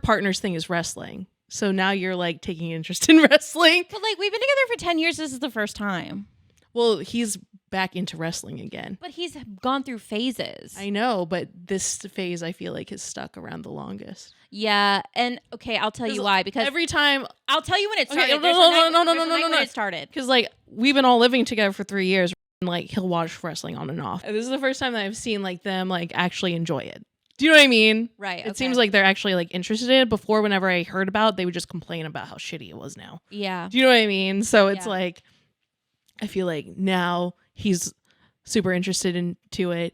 B: partner's thing is wrestling. So now you're like taking interest in wrestling.
A: But like we've been together for 10 years. This is the first time.
B: Well, he's back into wrestling again.
A: But he's gone through phases.
B: I know, but this phase I feel like is stuck around the longest.
A: Yeah, and okay, I'll tell you why. Because
B: every time
A: I'll tell you when it started.
B: No.
A: It started
B: because like we've been all living together for 3 years, and like he'll watch wrestling on and off. And this is the first time that I've seen like them like actually enjoy it. Do you know what I mean?
A: Right.
B: It seems like they're actually like interested in it. Before, whenever I heard about it, they would just complain about how shitty it was now.
A: Yeah.
B: Do you know what I mean? So it's like, I feel like now he's super interested into it.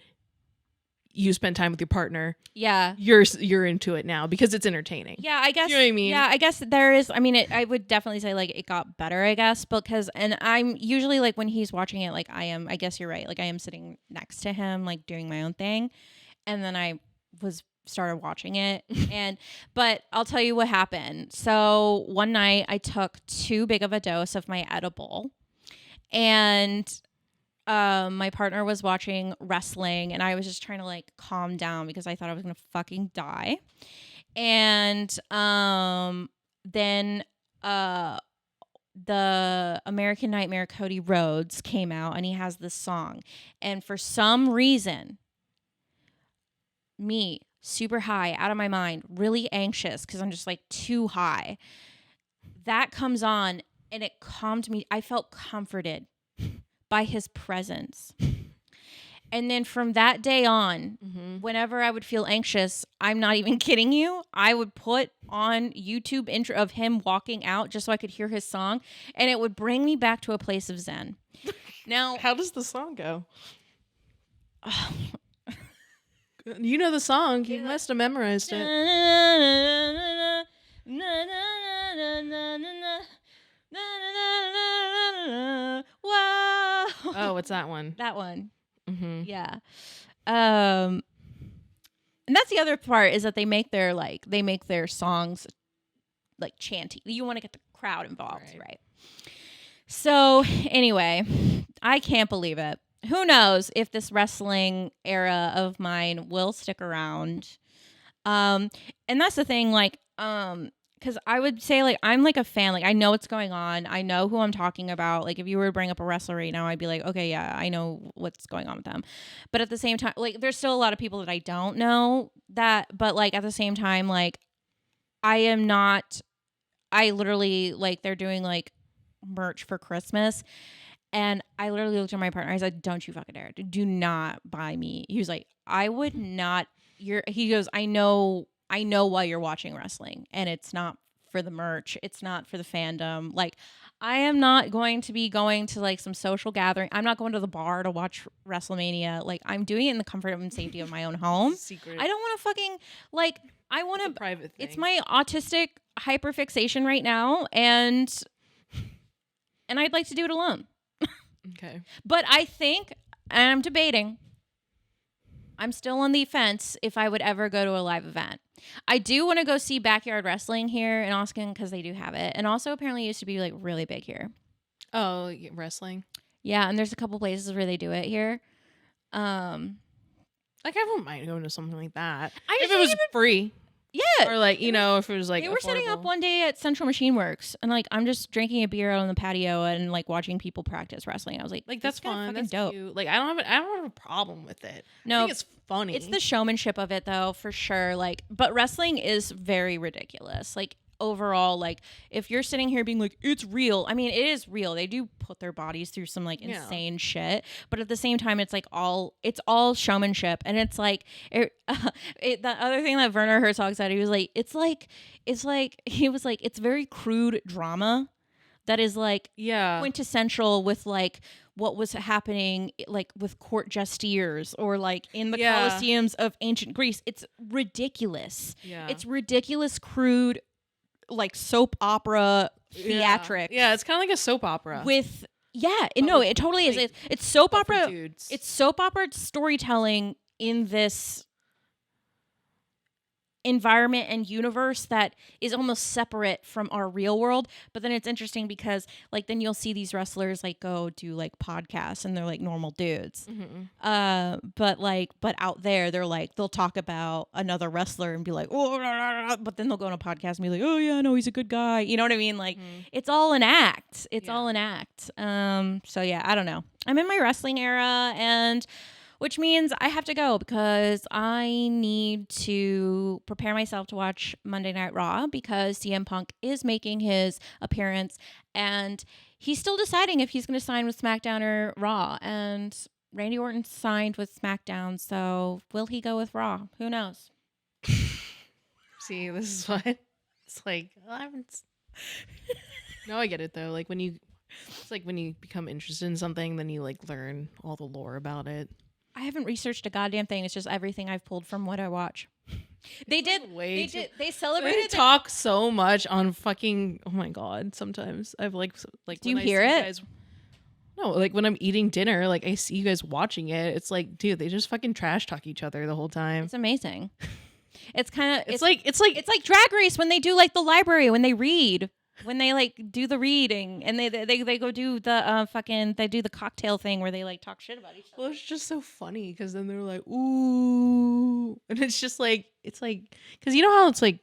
B: You spend time with your partner.
A: Yeah.
B: You're into it now because it's entertaining.
A: Yeah, I guess.
B: You know what I mean?
A: Yeah, I guess there is. I mean, I would definitely say like it got better, I guess, because, and I'm usually like when he's watching it, like I am, I guess you're right. Like I am sitting next to him, like doing my own thing. And then I started watching it, but I'll tell you what happened. So one night I took too big of a dose of my edible, and my partner was watching wrestling, and I was just trying to like calm down because I thought I was gonna fucking die. And then the American Nightmare Cody Rhodes came out, and he has this song. And for some reason, me, super high, out of my mind, really anxious because I'm just like too high. That comes on and it calmed me. I felt comforted by his presence. And then from that day on, whenever I would feel anxious, I'm not even kidding you, I would put on YouTube intro of him walking out just so I could hear his song, and it would bring me back to a place of zen. Now,
B: how does the song go? You know the song. You must have memorized it. Oh, it's that one.
A: That one.
B: Mm-hmm.
A: Yeah. And that's the other part, is that they make their songs like chanty. You want to get the crowd involved, right? So anyway, I can't believe it. Who knows if this wrestling era of mine will stick around. And that's the thing, like, because I would say, like, I'm like a fan. Like, I know what's going on. I know who I'm talking about. Like, if you were to bring up a wrestler right now, I'd be like, okay, yeah, I know what's going on with them. But at the same time, like, there's still a lot of people that I don't know that. But, like, at the same time, like, I literally, like, they're doing, like, merch for Christmas. And I literally looked at my partner. I said, don't you fucking dare. Do not buy me. He was like, I would not. He goes, I know why you're watching wrestling, and it's not for the merch. It's not for the fandom. Like, I am not going to be going to like some social gathering. I'm not going to the bar to watch WrestleMania. Like, I'm doing it in the comfort and safety of my own home.
B: Secret.
A: I don't want to fucking, like, I want to,
B: private thing.
A: It's my autistic hyperfixation right now. And I'd like to do it alone.
B: Okay.
A: But I think, and I'm debating, I'm still on the fence if I would ever go to a live event. I do want to go see Backyard Wrestling here in Austin because they do have it. And also apparently it used to be like really big here.
B: Oh, wrestling?
A: Yeah, and there's a couple places where they do it here.
B: Like, I wouldn't mind going to something like that.
A: If
B: it was free.
A: Yeah.
B: Or like, if it was like
A: they were setting up
B: affordable.
A: one day at Central Machine Works, and like I'm just drinking a beer out on the patio and like watching people practice wrestling. I was like
B: that's fun. That's dope. Cute. Like, I don't have a problem with it.
A: No,
B: I think it's funny.
A: It's the showmanship of it though, for sure. Like, but wrestling is very ridiculous. Like, overall, like, if you're sitting here being like, it's real, I mean, it is real. They do put their bodies through some like insane shit, but at the same time, it's like it's all showmanship. And it's like the other thing that Werner Herzog said, he was like, he was like, it's very crude drama that is like quintessential with like what was happening like with court jesters or like in the Colosseums of ancient Greece. It's ridiculous. It's ridiculous, crude, like soap opera theatric.
B: Yeah, it's kind of like a soap opera.
A: With it totally is. It's soap opera. It's soap opera storytelling in this environment and universe that is almost separate from our real world. But then it's interesting because like then you'll see these wrestlers like go do like podcasts and they're like normal dudes. But out there they're like they'll talk about another wrestler and be like, oh, but then they'll go on a podcast and be like, oh yeah, no, he's a good guy. You know what I mean? Like it's all an act. It's all an act. So yeah, I don't know. I'm in my wrestling era, and which means I have to go because I need to prepare myself to watch Monday Night Raw because CM Punk is making his appearance and he's still deciding if he's going to sign with SmackDown or Raw. And Randy Orton signed with SmackDown, so will he go with Raw? Who knows?
B: See, this is what it's like. No, I get it though. Like it's like when you become interested in something, then you like learn all the lore about it.
A: I haven't researched a goddamn thing. It's just everything I've pulled from what I watch. They celebrated.
B: They talk so much on fucking. Oh my god! Sometimes I've like.
A: Do you hear it?
B: Guys, no, like when I'm eating dinner, like I see you guys watching it. It's like, dude, they just fucking trash talk each other the whole time.
A: It's amazing. It's kind of.
B: It's like
A: Drag Race when they do like the library when they read. When they like do the reading and they go do the they do the cocktail thing where they like talk shit about each other.
B: Well, it's just so funny because then they're like, ooh, and it's just like because you know how it's like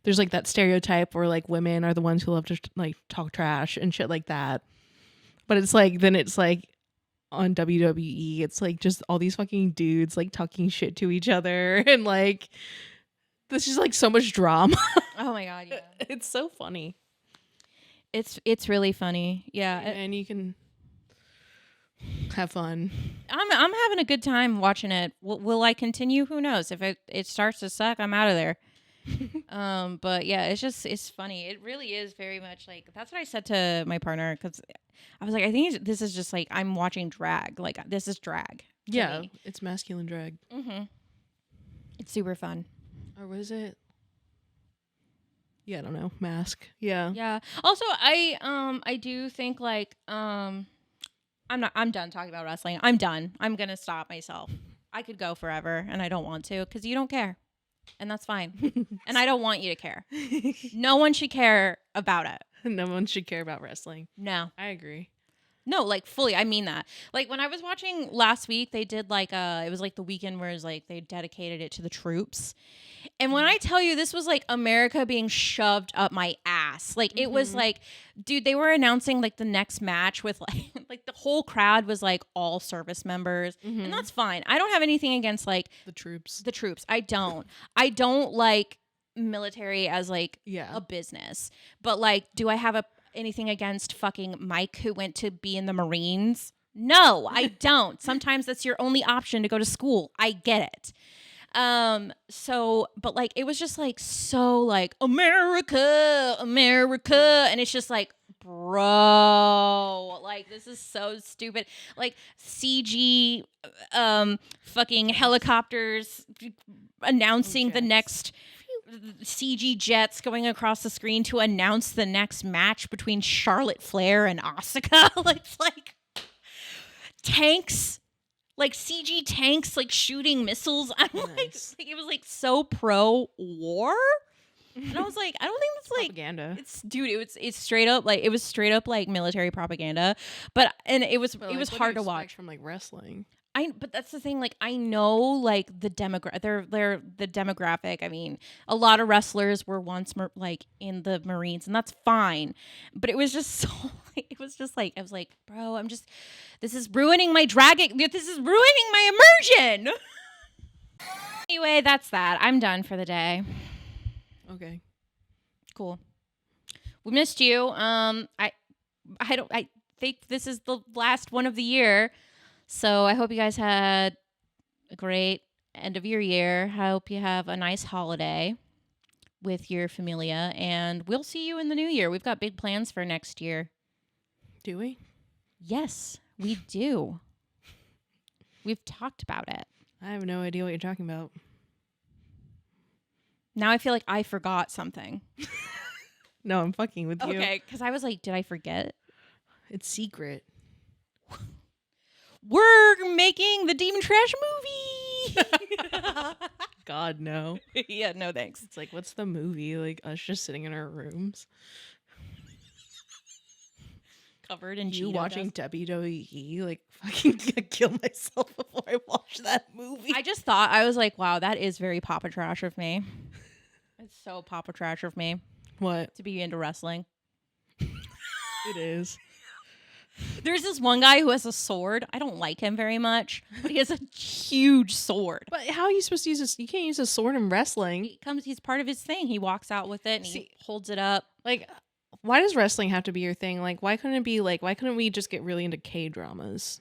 B: there's like that stereotype where like women are the ones who love to like talk trash and shit like that. But it's like then it's like on WWE, it's like just all these fucking dudes like talking shit to each other and like this is like so much drama.
A: Oh my god, yeah.
B: It's so funny.
A: It's really funny. Yeah.
B: And you can have fun.
A: I'm having a good time watching it. Will I continue? Who knows? If it starts to suck, I'm out of there. But yeah, it's funny. It really is very much like that's what I said to my partner because I was like, I think this is just like I'm watching drag. Like this is drag.
B: Yeah, it's masculine drag.
A: Mm-hmm. It's super fun.
B: Or was it? Yeah, I don't know. Mask. Yeah.
A: Yeah. Also, I do think like I'm done talking about wrestling. I'm done. I'm gonna stop myself. I could go forever, and I don't want to because you don't care, and that's fine. And I don't want you to care. No one should care about it.
B: No one should care about wrestling.
A: No.
B: I agree.
A: No, like fully. I mean that. Like when I was watching last week, they did like it was like the weekend where it was like they dedicated it to the troops. And when I tell you this was like America being shoved up my ass. Like it was like, dude, they were announcing like the next match with like like the whole crowd was like all service members. And that's fine. I don't have anything against like
B: the troops.
A: The troops. I don't. I don't like military as like
B: a
A: business. But like, do I have anything against fucking Mike who went to be in the Marines? No, I don't. Sometimes that's your only option to go to school. I get it. So, but like, it was just like, so like America, and it's just like, bro, like, this is so stupid. Like CG, fucking helicopters announcing the next CG jets going across the screen to announce the next match between Charlotte Flair and Asuka. It's like tanks. Like CG tanks, like shooting missiles. I'm
B: nice.
A: like, it was like so pro war, and I was like, I don't think that's like
B: propaganda.
A: It's straight up like it was straight up like military propaganda, but it was hard to watch
B: from like wrestling.
A: But that's the thing. Like I know like the they're the demographic. I mean, a lot of wrestlers were once like in the Marines, and that's fine. But it was just so. It was just like I was like, bro, this is ruining my dragging. This is ruining my immersion. Anyway, that's that. I'm done for the day.
B: Okay.
A: Cool. We missed you. I think this is the last one of the year. So I hope you guys had a great end of your year. I hope you have a nice holiday with your familia, and we'll see you in the new year. We've got big plans for next year.
B: Do we?
A: Yes, we do. We've talked about it.
B: I have no idea what you're talking about.
A: Now I feel like I forgot something.
B: No, I'm fucking with you.
A: Okay, because I was like, did I forget?
B: It's secret.
A: We're making the Demon Trash movie.
B: God, no.
A: Yeah, no thanks.
B: It's like, what's the movie? Like us just sitting in our rooms.
A: Covered in
B: you
A: Cheeto
B: watching
A: dust.
B: WWE, like fucking kill myself before I watch that movie.
A: I just thought, I was like, wow, that is very Papa Trash of me. It's so Papa Trash of me.
B: What?
A: To be into wrestling.
B: It is.
A: There's this one guy who has a sword. I don't like him very much, but he has a huge sword.
B: But how are you supposed to use this? You can't use a sword in wrestling.
A: He's part of his thing. He walks out with it and he holds it up.
B: Like, why does wrestling have to be your thing? Like, why couldn't we just get really into K-dramas?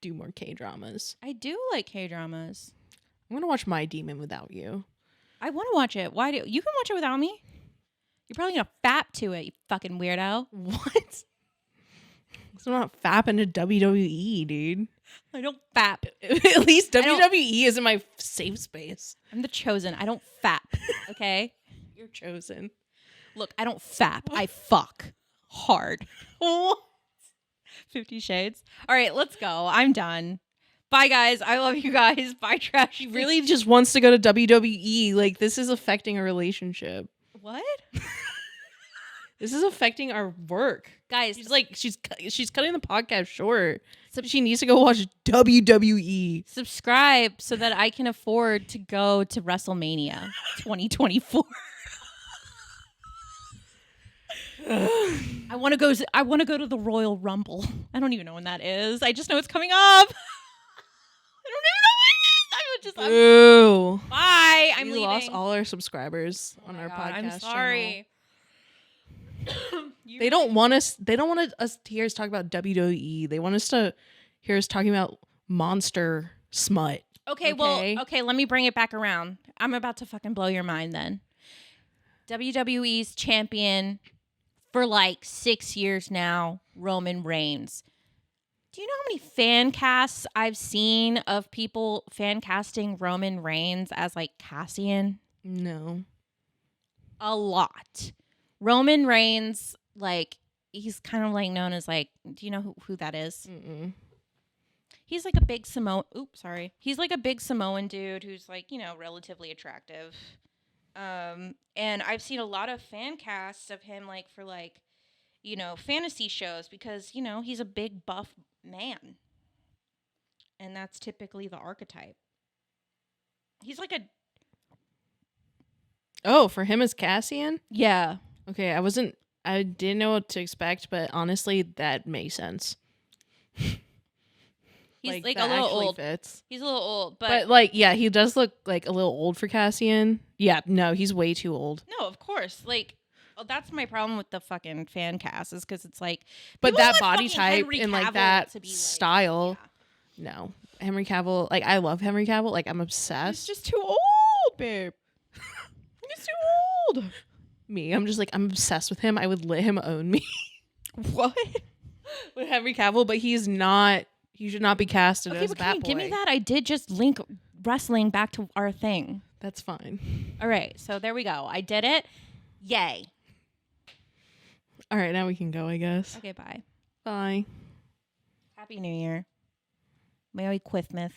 B: Do more K-dramas.
A: I do like K-dramas.
B: I'm going to watch My Demon without you.
A: I want to watch it. Why do you can watch it without me? You're probably going to fap to it, you fucking weirdo.
B: What? I'm not fapping to WWE, dude.
A: I don't fap.
B: At least WWE is in my safe space.
A: I'm the chosen. I don't fap. Okay?
B: You're chosen.
A: Look, I don't fap. I fuck hard.
B: What?
A: 50 Shades. All right, let's go. I'm done. Bye, guys. I love you guys. Bye, Trash.
B: She really just wants to go to WWE. Like, this is affecting a relationship.
A: What?
B: This is affecting our work.
A: Guys,
B: She's cutting the podcast short. She needs to go watch WWE.
A: subscribe so that I can afford to go to WrestleMania 2024. I want to go to the Royal Rumble. I don't even know when that is. I just know it's coming up. I don't even know when it is.
B: Ooh.
A: Bye. I'm
B: We
A: leaving.
B: lost all our subscribers on our
A: God,
B: podcast
A: I'm
B: channel.
A: sorry.
B: They don't want us to hear us talk about WWE. They want us to hear us talking about monster smut.
A: Okay, well, let me bring it back around. I'm about to fucking blow your mind then. WWE's champion for like 6 years now, Roman Reigns. Do you know how many fan casts I've seen of people fan casting Roman Reigns as like Cassian?
B: No.
A: A lot. Roman Reigns, like, he's kind of like known as like, do you know who that is?
B: Mm-mm.
A: He's like a big He's like a big Samoan dude who's like, relatively attractive. And I've seen a lot of fan casts of him like for like, fantasy shows because, he's a big buff man. And that's typically the archetype. He's like
B: Oh, for him as Cassian?
A: Yeah.
B: Okay, I didn't know what to expect, but honestly, that makes sense.
A: He's like a little old.
B: Fits.
A: He's a little old,
B: but like, yeah, he does look like a little old for Cassian. Yeah, no, he's way too old.
A: No, of course. Like, that's my problem with the fucking fan cast is because it's like,
B: but that body type and like that style. Like, no, Henry Cavill. Like, I love Henry Cavill. Like, I'm obsessed.
A: He's just too old, babe. He's too old.
B: Me, I'm just like, I'm obsessed with him. I would let him own me.
A: What?
B: With Henry Cavill, but he's not. He should not be casted as
A: but
B: Bat
A: can you
B: Boy.
A: give me that? I did just link wrestling back to our thing.
B: That's fine.
A: All right, so there we go. I did it. Yay.
B: All right, now we can go, I guess.
A: Okay, bye.
B: Bye.
A: Happy New Year. Merry Christmas.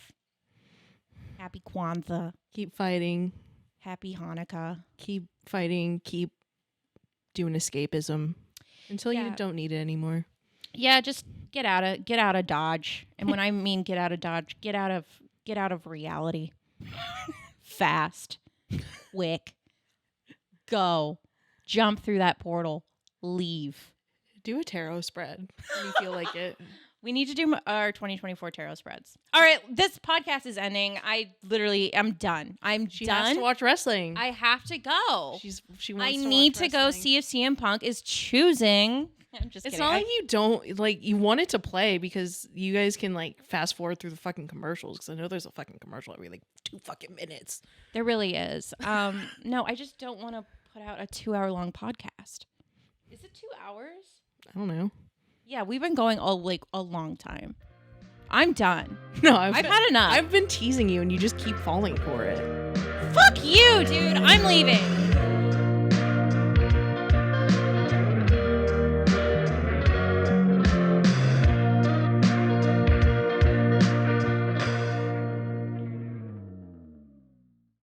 A: Happy Kwanzaa.
B: Keep fighting.
A: Happy Hanukkah.
B: Keep fighting. Keep doing escapism until you don't need it anymore.
A: Yeah, just get out of Dodge. And when I mean get out of Dodge, get out of reality. Fast. Quick. Go. Jump through that portal. Leave.
B: Do a tarot spread when you feel like it.
A: We need to do our 2024 tarot spreads. All right, this podcast is ending. I'm done. She done.
B: Has to watch wrestling.
A: I have to go.
B: She wants
A: I
B: to
A: need
B: watch
A: to go see if CM Punk is choosing. I'm just kidding.
B: It's not like you don't like you want it to play because you guys can like fast forward through the fucking commercials because I know there's a fucking commercial every like 2 fucking minutes.
A: There really is. No, I just don't want to put out a 2-hour-long podcast. Is it 2 hours?
B: I don't know.
A: Yeah, we've been going a long time. I'm done.
B: No,
A: I've had enough.
B: I've been teasing you and you just keep falling for it.
A: Fuck you, dude. I'm leaving.